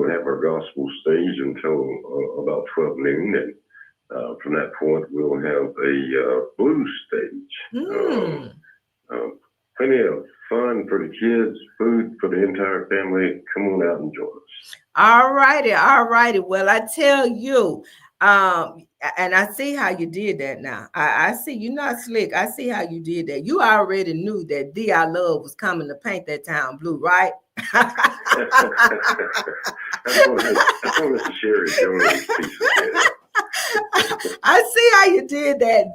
have our gospel stage until about 12 noon, and from that point we'll have a blues stage. Plenty of fun for the kids, food for the entire family. Come on out and join us. All righty. Well, I tell you, and I see how you did that now. I see you're not slick. I see how you did that. You already knew that I Love was coming to paint that town blue, right? That's one of Mr. Sherry Jones' pieces. I see how you did that.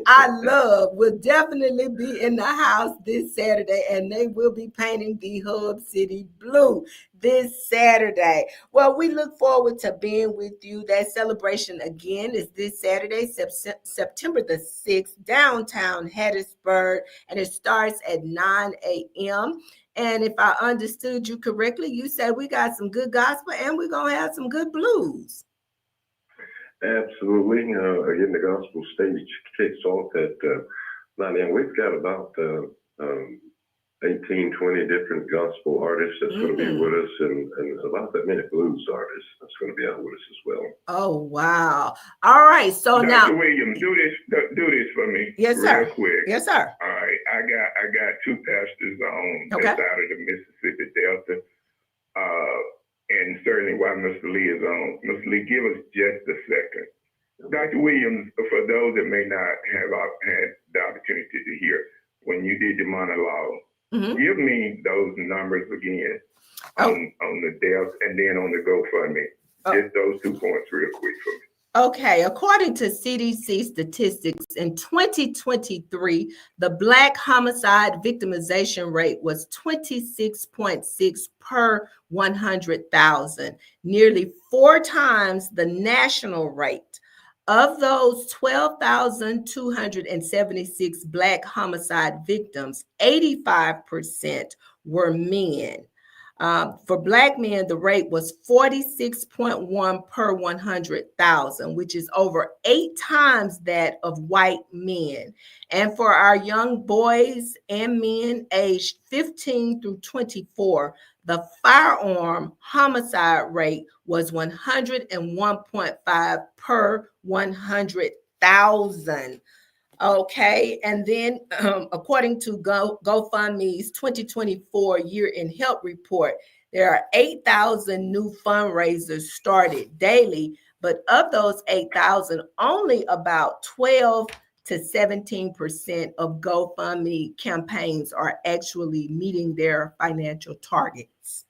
I Love will definitely be in the house this Saturday, and they will be painting the Hub City blue this Saturday. Well, we look forward to being with you. That celebration again is this Saturday, September the 6th, downtown Hattiesburg, and it starts at 9 a.m. And if I understood you correctly, you said we got some good gospel and we're going to have some good blues. Absolutely. Again, the gospel stage kicks off at 9 a.m. We've got about 18, 20 different gospel artists that's going to be with us, and about that many blues artists that's going to be out with us as well. Oh, wow. All right. So Dr. now, Williams, do this for me. Yes, sir. Real quick. Yes, sir. All right. I got two pastors on Okay. that's out of the Mississippi Delta. And certainly while Mr. Lee is on, Mr. Lee, give us just a second. Dr. Williams, for those that may not have had the opportunity to hear, when you did the monologue, give me those numbers again on the deaths and then on the GoFundMe. Just those 2 points real quick for me. Okay, according to CDC statistics, in 2023, the Black homicide victimization rate was 26.6 per 100,000, nearly 4 times the national rate. Of those 12,276 Black homicide victims, 85% were men. For Black men, the rate was 46.1 per 100,000, which is over 8 times that of white men. And for our young boys and men aged 15 through 24, the firearm homicide rate was 101.5 per 100,000. Okay, and then according to GoFundMe's 2024 Year in Help report, there are 8,000 new fundraisers started daily, but of those 8,000, only about 12 to 17% of GoFundMe campaigns are actually meeting their financial targets.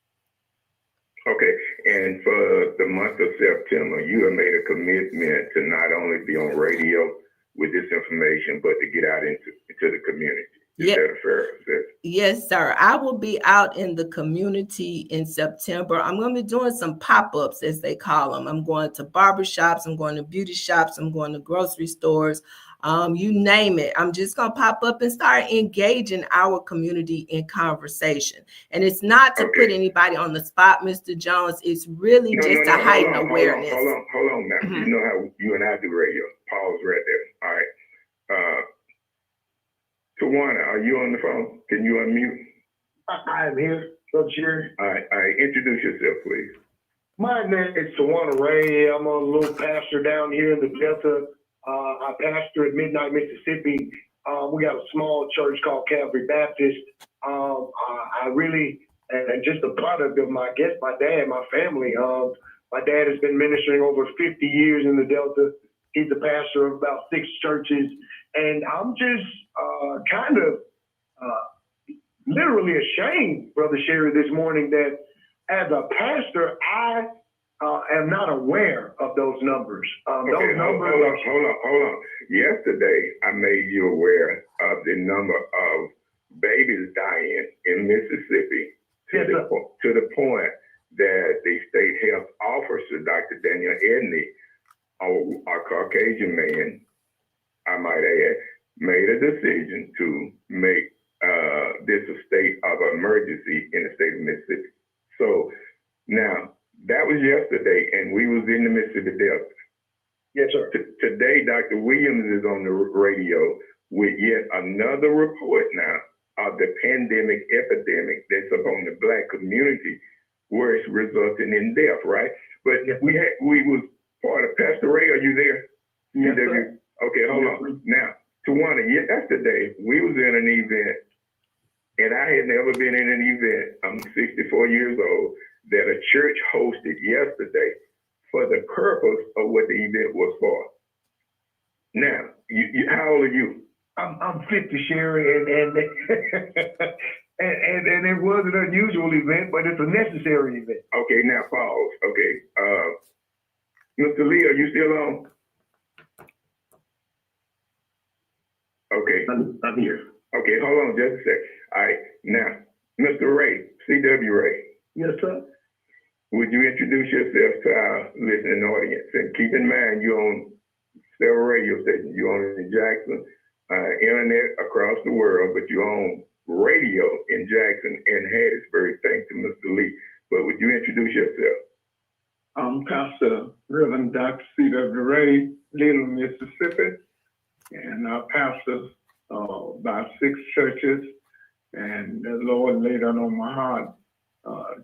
Okay, and for the month of September, you have made a commitment to not only be on radio with this information, but to get out into the community. Is that a fair assessment? Yes, sir. I will be out in the community in September. I'm going to be doing some pop-ups, as they call them. I'm going to barbershops, I'm going to beauty shops, I'm going to grocery stores, you name it. I'm just going to pop up and start engaging our community in conversation. And it's not to put anybody on the spot, Mr. Jones. It's really to heighten awareness. Hold on now. You know how you and I do radio. Pause right there. All right. Tawana, are you on the phone? Can you unmute? I am here, Brother Sherry. All right. Introduce yourself, please. My name is Tawana Ray. I'm a little pastor down here in the Delta. I pastor at Midnight, Mississippi. We got a small church called Calvary Baptist. I really, and just a product of my dad, my family. My dad has been ministering over 50 years in the Delta. He's the pastor of about 6 churches. And I'm just kind of literally ashamed, Brother Sherry, this morning that as a pastor, I am not aware of those numbers. Okay, those numbers. Hold on. Yesterday, I made you aware of the number of babies dying in Mississippi to the point that the state health officer, Dr. Daniel Edney, a Caucasian man, I might add, made a decision to make this a state of emergency in the state of Mississippi. So now that was yesterday, and we was in the Mississippi Delta. Yes, sir. Today, Dr. Williams is on the radio with yet another report now of the pandemic epidemic that's upon the Black community, where it's resulting in death, right? But yes, we was part of Pastor Ray. Are you there? Yes, sir. Okay, hold on. Now, Tawana, yesterday we was in an event, and I had never been in an event. I'm 64 years old, that a church hosted yesterday for the purpose of what the event was for. Now, how old are you? I'm 50, Sherry, and and it was an unusual event, but it's a necessary event. Okay, now pause. Okay, Mr. Lee, are you still on? Okay. I'm here. Okay, hold on just a sec. All right, now, Mr. Ray, S.E.W. Ray. Yes, sir. Would you introduce yourself to our listening audience? And keep in mind, you're on several radio stations. You're on in Jackson, internet across the world, but you're on radio in Jackson and Hattiesburg, thanks to Mr. Lee. But would you introduce yourself? I'm Pastor Reverend Dr. S.E.W. Ray, Little, Mississippi, and I pastor about 6 churches, and the Lord laid it on my heart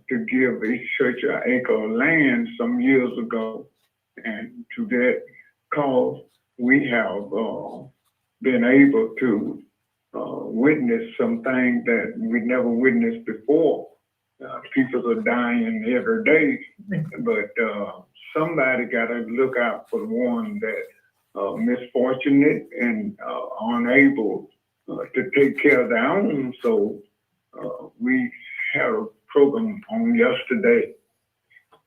to give each church an acre of land some years ago. And to that cause, we have been able to witness some things that we never witnessed before. People are dying every day, but somebody got to look out for the one that misfortunate and unable to take care of their own. So we had a program on yesterday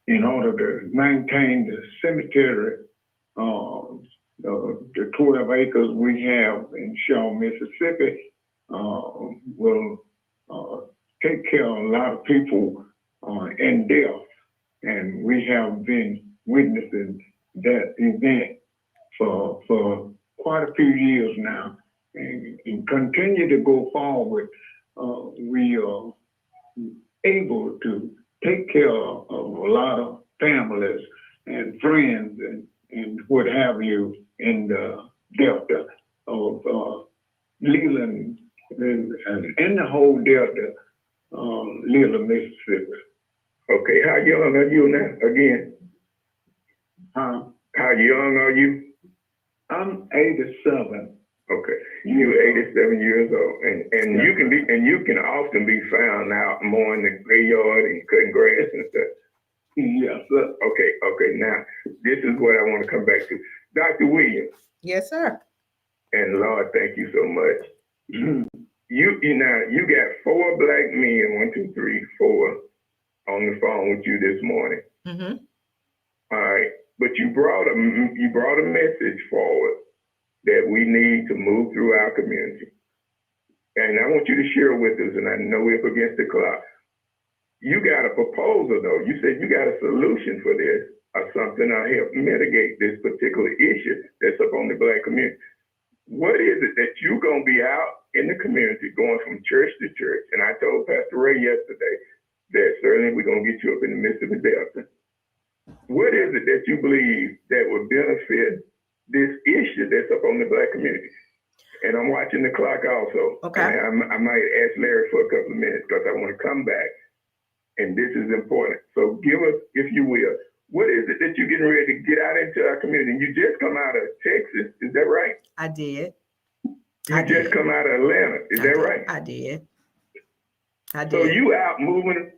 in order to maintain the cemetery, the 12 acres we have in Shaw, Mississippi, will take care of a lot of people in death. And we have been witnessing that event for quite a few years now, and continue to go forward. We are able to take care of a lot of families and friends and what have you in the Delta of Leland and in the whole Delta, Leland, Mississippi. Okay, how young are you now? Again, Huh? how young are you? I'm 87. Okay, you're 87 years old, and you can often be found out mowing the graveyard and cutting grass and stuff. Yes, sir. Okay. Now this is what I want to come back to, Dr. Williams. Yes, sir. And Lord, thank you so much. You got 4 Black men, 1, 2, 3, 4, on the phone with you this morning. Mm-hmm. All right, but you brought a message forward that we need to move through our community. And I want you to share with us, and I know we're up against the clock. You got a proposal though. You said you got a solution for this or something to help mitigate this particular issue that's up on the Black community. What is it that you're gonna be out in the community going from church to church? And I told Pastor Ray yesterday that certainly we're gonna get you up in the Mississippi Delta. What is it that you believe that would benefit this issue that's up on the Black community? And I'm watching the clock also. Okay. And I might ask Larry for a couple of minutes because I want to come back. And this is important. So give us, if you will, what is it that you're getting ready to get out into our community? You just come out of Texas, is that right? I did. You just come out of Atlanta. Is that right? I did. So you out moving,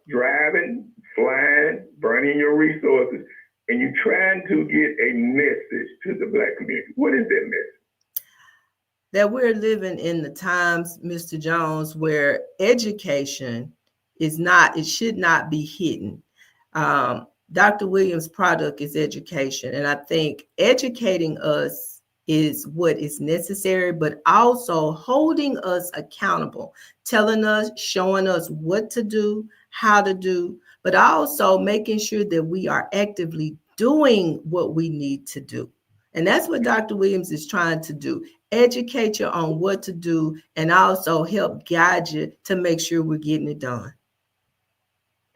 driving, flying, burning your resources, and you trying to get a message to the Black community. What is that message? That we're living in the times, Mr. Jones, where education is not, it should not be hidden. Dr. Williams' product is education. And I think educating us is what is necessary, but also holding us accountable, telling us, showing us what to do, how to do, but also making sure that we are actively doing what we need to do. And that's what Dr. Williams is trying to do. Educate you on what to do and also help guide you to make sure we're getting it done.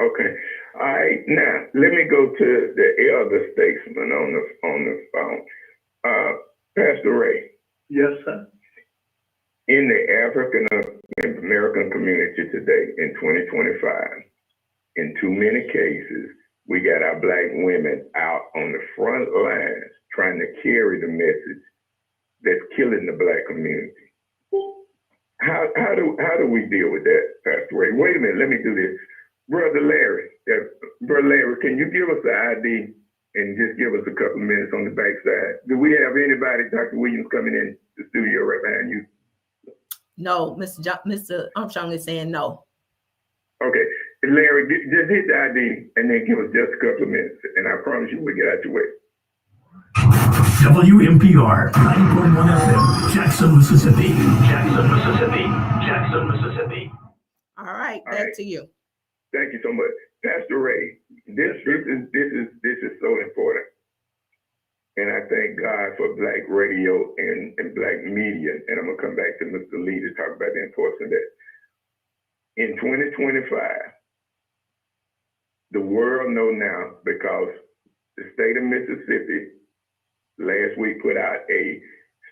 Okay. All right. Now, let me go to the elder statesman on the phone. Pastor Ray. Yes, sir. In the African American community today in 2025, in too many cases, we got our Black women out on the front lines trying to carry the message that's killing the Black community. How do we deal with that, Pastor Ray? Wait a minute, let me do this. Brother Larry, can you give us the ID and just give us a couple of minutes on the backside? Do we have anybody, Dr. Williams, coming in the studio right behind you? No, Mr. Armstrong is saying no. Okay, Larry, just hit the ID and then give us just a couple of minutes, and I promise you we'll get out your way. WMPR 90.1 FM, Jackson, Mississippi. Jackson, Mississippi. Jackson, Mississippi. All right, back to you. Thank you so much, Pastor Ray. This is so important, and I thank God for Black radio and Black media. And I'm gonna come back to Mr. Lee to talk about the importance of that. In 2025, the world know now because the state of Mississippi last week put out a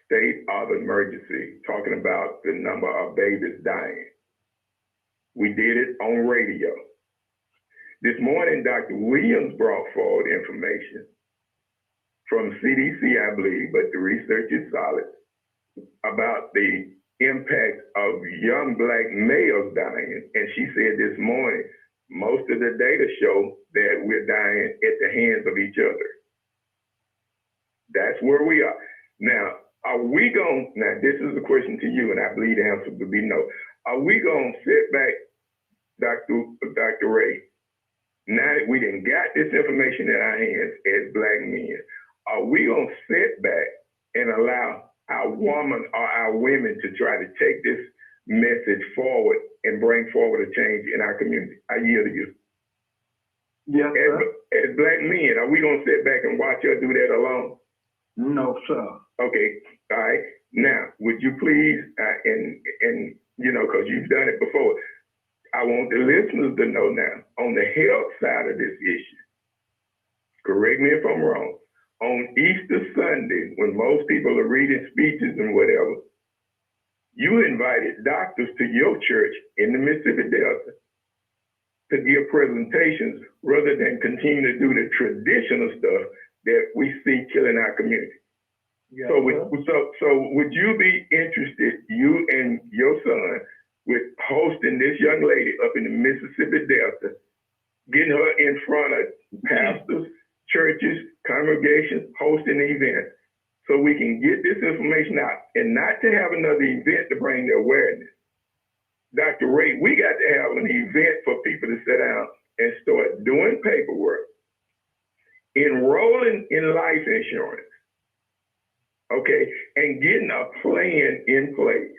state of emergency talking about the number of babies dying. We did it on radio. This morning, Dr. Williams brought forward information from CDC, I believe, but the research is solid, about the impact of young Black males dying. And she said this morning, most of the data show that we're dying at the hands of each other. That's where we are. Now, now this is a question to you, and I believe the answer would be no. Are we going to sit back, Dr. Ray, now that we done got this information in our hands as Black men, are we going to sit back and allow our women or our women to try to take this message forward and bring forward a change in our community? I yield to you. Yes, sir. As Black men, are we going to sit back and watch her do that alone? No, sir. Okay, all right. Now, would you please, and you know, because you've done it before, I want the listeners to know now, on the health side of this issue, correct me if I'm wrong, on Easter Sunday, when most people are reading speeches and whatever, you invited doctors to your church in the Mississippi Delta to give presentations rather than continue to do the traditional stuff that we see killing our community. Yes, So would you be interested, you and your son, with hosting this young lady up in the Mississippi Delta, getting her in front of pastors, churches, congregations, hosting the event, so we can get this information out and not to have another event to bring the awareness. Dr. Ray, we got to have an event for people to sit down and start doing paperwork, enrolling in life insurance, okay, and getting a plan in place.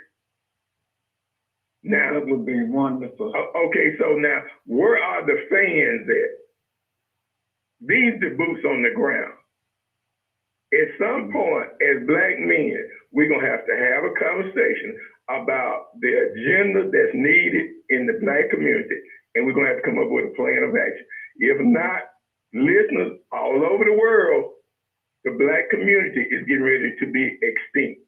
Now, that would be wonderful. Okay, so now, where are the fans at? These the boots on the ground. At some point, as Black men, we're going to have a conversation about the agenda that's needed in the Black community, and we're going to have to come up with a plan of action. If not, listeners all over the world, the Black community is getting ready to be extinct.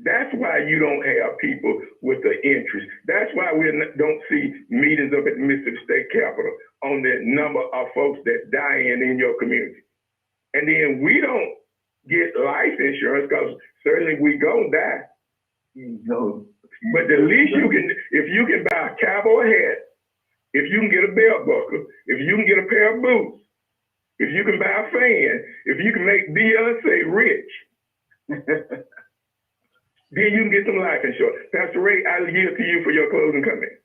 That's why you don't have people with the interest. That's why we don't see meetings up at the Mississippi State Capitol on the number of folks that's dying in your community. And then we don't get life insurance because certainly we gonna die. No. But the least you can, if you can buy a cowboy hat, if you can get a belt buckle, if you can get a pair of boots, if you can buy a fan, if you can make Beyonce rich, then you can get some life insurance. Pastor Ray, I yield to you for your closing comment.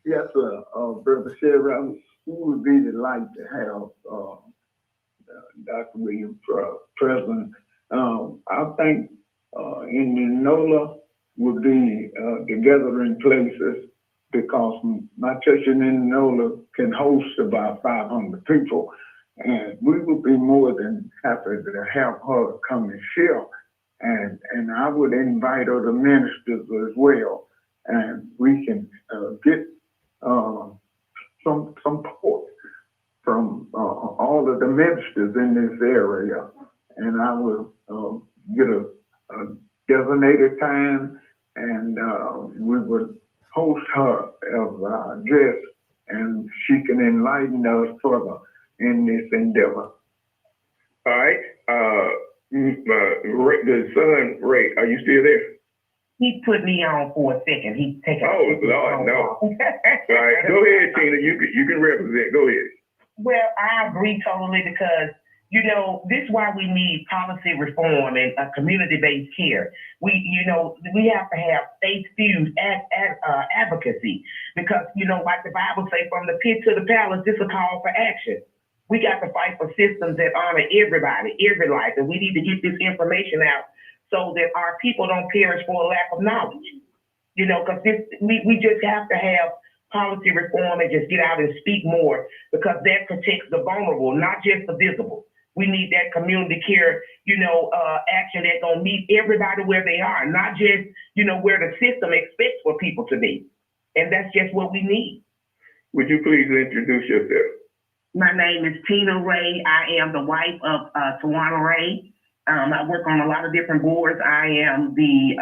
Yes, sir. Brother Sheriff, we would be delighted to have Dr. Williams present. I think Indianola would be the gathering places because my church in Indianola can host about 500 people. And we would be more than happy to have her come and share. And I would invite other ministers as well. And we can get some support from all of the ministers in this area. And I will get a designated time and we would host her as our guest and she can enlighten us further in this endeavor. All right. The son, Ray, are you still there? He put me on for a second. He's taking. Oh, Lord, no. All right, go ahead, Tina. You can represent. Go ahead. Well, I agree totally because, you know, this is why we need policy reform and community-based care. We have to have faith-fused advocacy because, you know, like the Bible say, from the pit to the palace, this is a call for action. We got to fight for systems that honor everybody, every life, and we need to get this information out so that our people don't perish for a lack of knowledge. You know, because we just have to have policy reform and just get out and speak more because that protects the vulnerable, not just the visible. We need that community care, action that's gonna meet everybody where they are, not just, where the system expects for people to be. And that's just what we need. Would you please introduce yourself? My name is Tina Ray. I am the wife of Tawana Ray. I work on a lot of different boards. I am the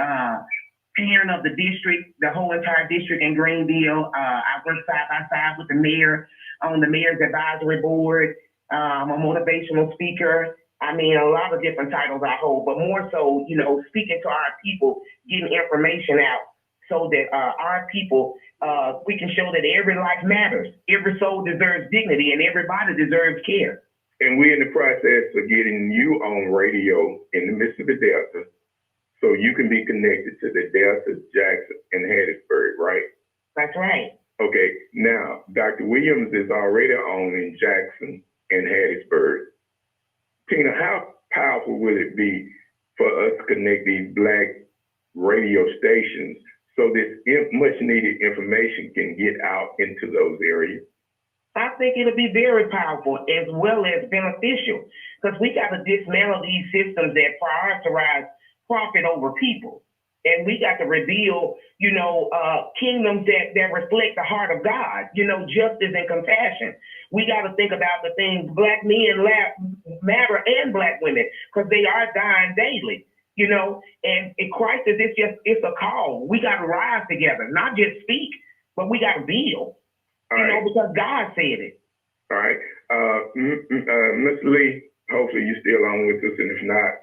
parent of the district, the whole entire district in Greenville. I work side by side with the mayor on the mayor's advisory board. I'm a motivational speaker. I mean, a lot of different titles I hold, but more so, speaking to our people, getting information out so that our people, we can show that every life matters. Every soul deserves dignity and everybody deserves care. And we're in the process of getting you on radio in the Mississippi Delta so you can be connected to the Delta, Jackson, and Hattiesburg, right? That's right. Okay, now, Dr. Williams is already on in Jackson and Hattiesburg. Tina, how powerful will it be for us to connect these Black radio stations so this much needed information can get out into those areas? I think it'll be very powerful as well as beneficial because we got to dismantle these systems that prioritize profit over people. And we got to reveal, kingdoms that reflect the heart of God, justice and compassion. We got to think about the things Black men matter and Black women because they are dying daily, and in crisis, it's a call. We got to rise together, not just speak, but we got to build. Because God said it. All right. Ms. Lee, hopefully you're still on with us, and if not,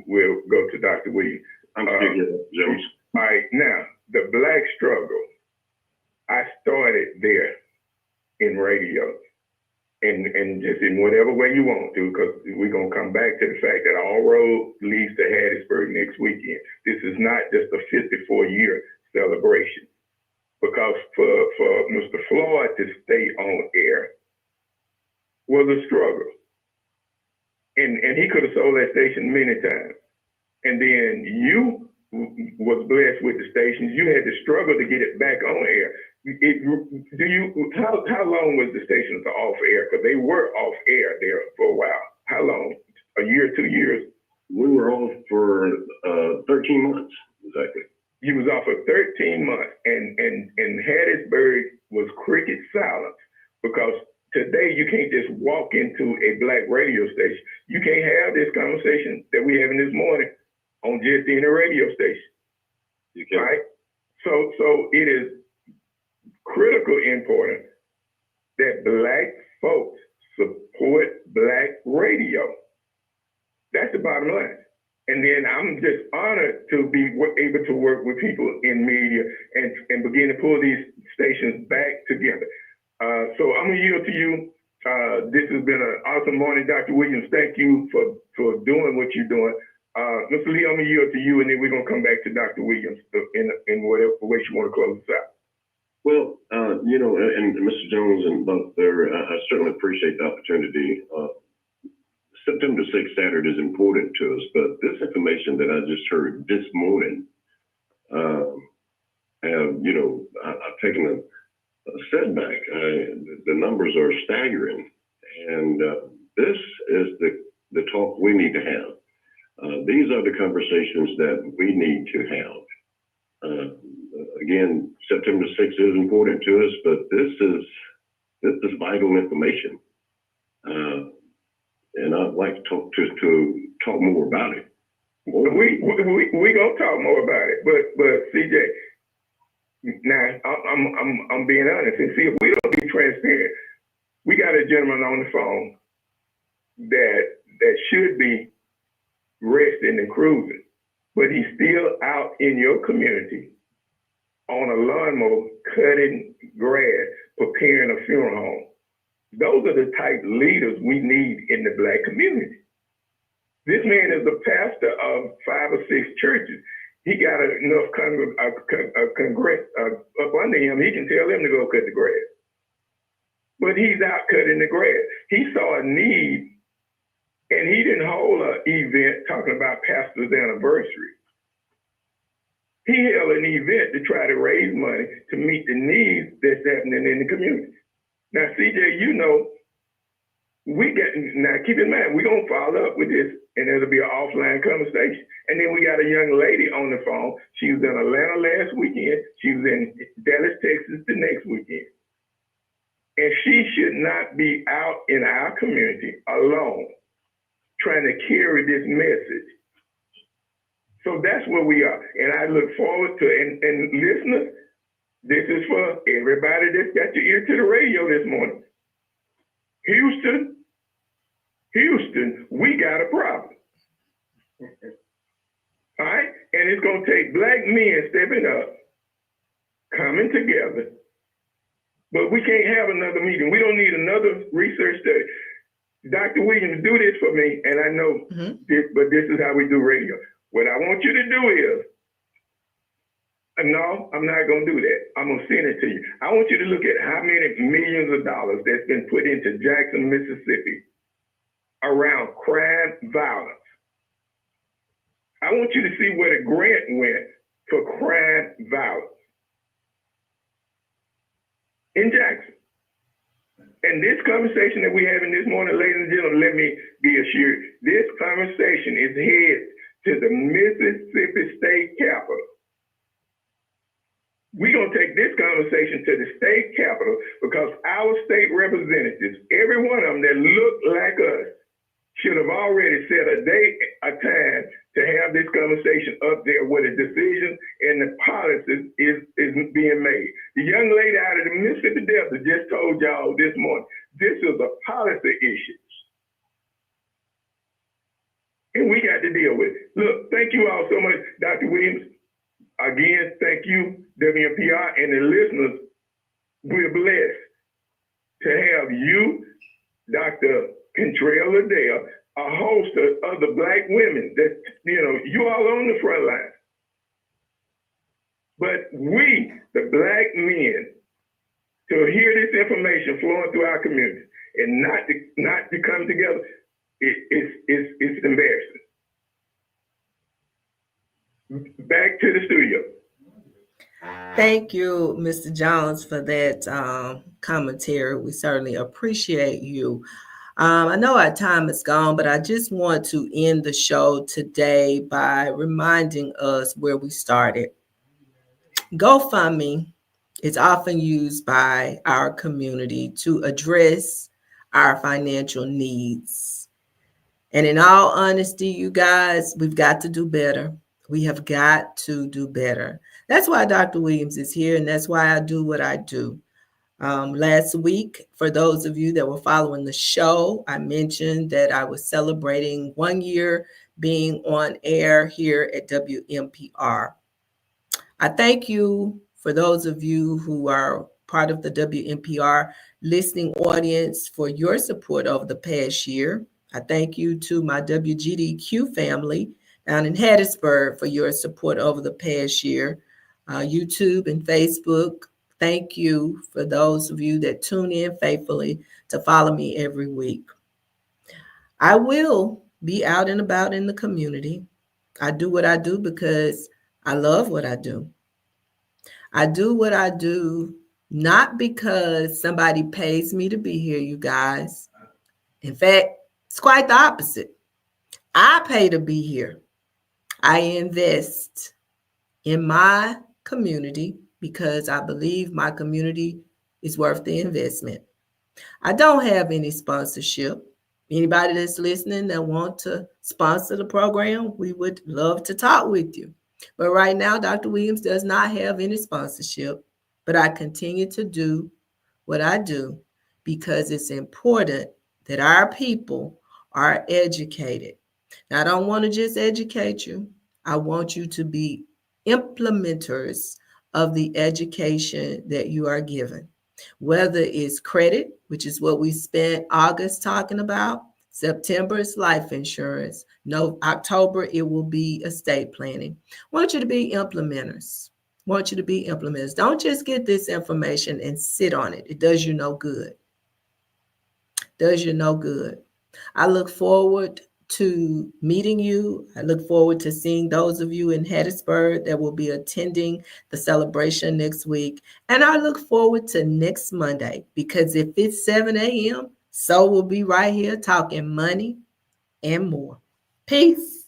we'll go to Dr. Williams. I'm still here, James. All right. Now, the Black struggle, I started there in radio, and just in whatever way you want to, because we're going to come back to the fact that all road leads to Hattiesburg next weekend. This is not just a 54-year celebration. Because for Mr. Floyd to stay on air was a struggle. And he could have sold that station many times. And then you was blessed with the stations. You had to struggle to get it back on air. How long was the stations off air? Because they were off air there for a while. How long? A year, 2 years? We were on for 13 months, exactly. He was off for 13 months, and Hattiesburg was cricket silent because today you can't just walk into a Black radio station. You can't have this conversation that we're having this morning on just any radio station. You can't. Right? So it is critical important that Black folks support Black radio. That's the bottom bottom line. And then I'm just honored to be able to work with people in media and begin to pull these stations back together. So I'm gonna yield to you. This has been an awesome morning, Dr. Williams. Thank you for doing what you're doing. Mr. Lee, I'm gonna yield to you, and then we're gonna come back to Dr. Williams in whatever way you want to close this out. Well, you know, and Mr. Jones and both there, I certainly appreciate the opportunity. September 6th Saturday is important to us, but this information that I just heard this morning, you know, I've taken a setback. The numbers are staggering, and this is the talk we need to have. These are the conversations that we need to have. Again, September 6th is important to us, but this is vital information. And I'd like to talk more about it. We gonna talk more about it, but CJ, now I'm being honest, and see, if we don't be transparent, we got a gentleman on the phone that should be resting and cruising, but he's still out in your community on a lawnmower, cutting grass, preparing a funeral home. Those are the type of leaders we need in the Black community. This man is a pastor of 5 or 6 churches. He got enough congress up under him. He can tell them to go cut the grass. But he's out cutting the grass. He saw a need, and he didn't hold an event talking about pastor's anniversary. He held an event to try to raise money to meet the needs that's happening in the community. Now, CJ, you know, now keep in mind, we're going to follow up with this, and it'll be an offline conversation. And then we got a young lady on the phone. She was in Atlanta last weekend. She was in Dallas, Texas the next weekend. And she should not be out in our community alone trying to carry this message. So that's where we are. And I look forward to, and listeners, this is for everybody that's got your ear to the radio this morning. Houston, we got a problem. All right? And it's going to take Black men stepping up, coming together. But we can't have another meeting. We don't need another research study. Dr. Williams, do this for me, and I know this, but this is how we do radio. What I want you to do is, no, I'm not going to do that. I'm going to send it to you. I want you to look at how many millions of dollars that's been put into Jackson, Mississippi around crime, violence. I want you to see where the grant went for crime, violence in Jackson. And this conversation that we're having this morning, ladies and gentlemen, let me be assured, this conversation is headed to the Mississippi State Capitol. We're going to take this conversation to the state capitol because our state representatives, every one of them that look like us, should have already set a date, a time to have this conversation up there where the decisions and the policies is being made. The young lady out of the Mississippi Delta just told y'all this morning, this is a policy issue. And we got to deal with it. Look, thank you all so much, Dr. Williams. Again, thank you, WMPR, and the listeners. We're blessed to have you, Dr. Kentrell Liddell, a host of other Black women that, you know, you all on the front line. But we, the Black men, to hear this information flowing through our community and not to come together, it's embarrassing. Back to the studio. Thank you, Mr. Jones, for that commentary. We certainly appreciate you. I know our time is gone, but I just want to end the show today by reminding us where we started. GoFundMe is often used by our community to address our financial needs. And in all honesty, you guys, we've got to do better. We have got to do better. That's why Dr. Williams is here, and that's why I do what I do. Last week, for those of you that were following the show, I mentioned that I was celebrating 1 year being on air here at WMPR. I thank you for those of you who are part of the WMPR listening audience for your support over the past year. I thank you to my WGDQ family down in Hattiesburg for your support over the past year. YouTube and Facebook, thank you for those of you that tune in faithfully to follow me every week. I will be out and about in the community. I do what I do because I love what I do. I do what I do not because somebody pays me to be here, you guys. In fact, it's quite the opposite. I pay to be here. I invest in my community because I believe my community is worth the investment. I don't have any sponsorship. Anybody that's listening that want to sponsor the program, we would love to talk with you. But right now, Dr. Williams does not have any sponsorship, but I continue to do what I do because it's important that our people are educated. Now, I don't want to just educate you. I want you to be implementers of the education that you are given, whether it's credit, which is what we spent August talking about. September is life insurance. No, October, it will be estate planning. I want you to be implementers. I want you to be implementers. Don't just get this information and sit on it. It does you no good. Does you no good. I look forward to meeting you. I look forward to seeing those of you in Hattiesburg that will be attending the celebration next week. And I look forward to next Monday because if it's 7 a.m., so we'll be right here talking money and more. Peace.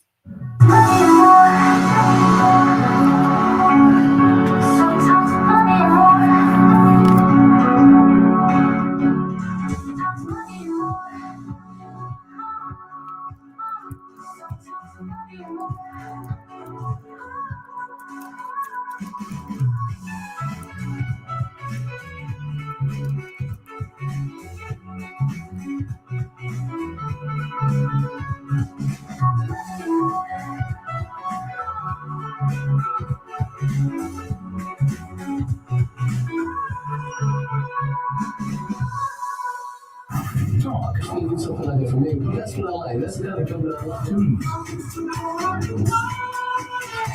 Talk. Something like that for me. That's what I like. That's the kind of company I like.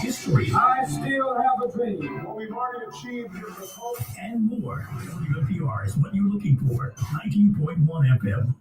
History. I still have a dream. What we've already achieved is the hope. And more. WMPR is what you're looking for. 19.1 FM.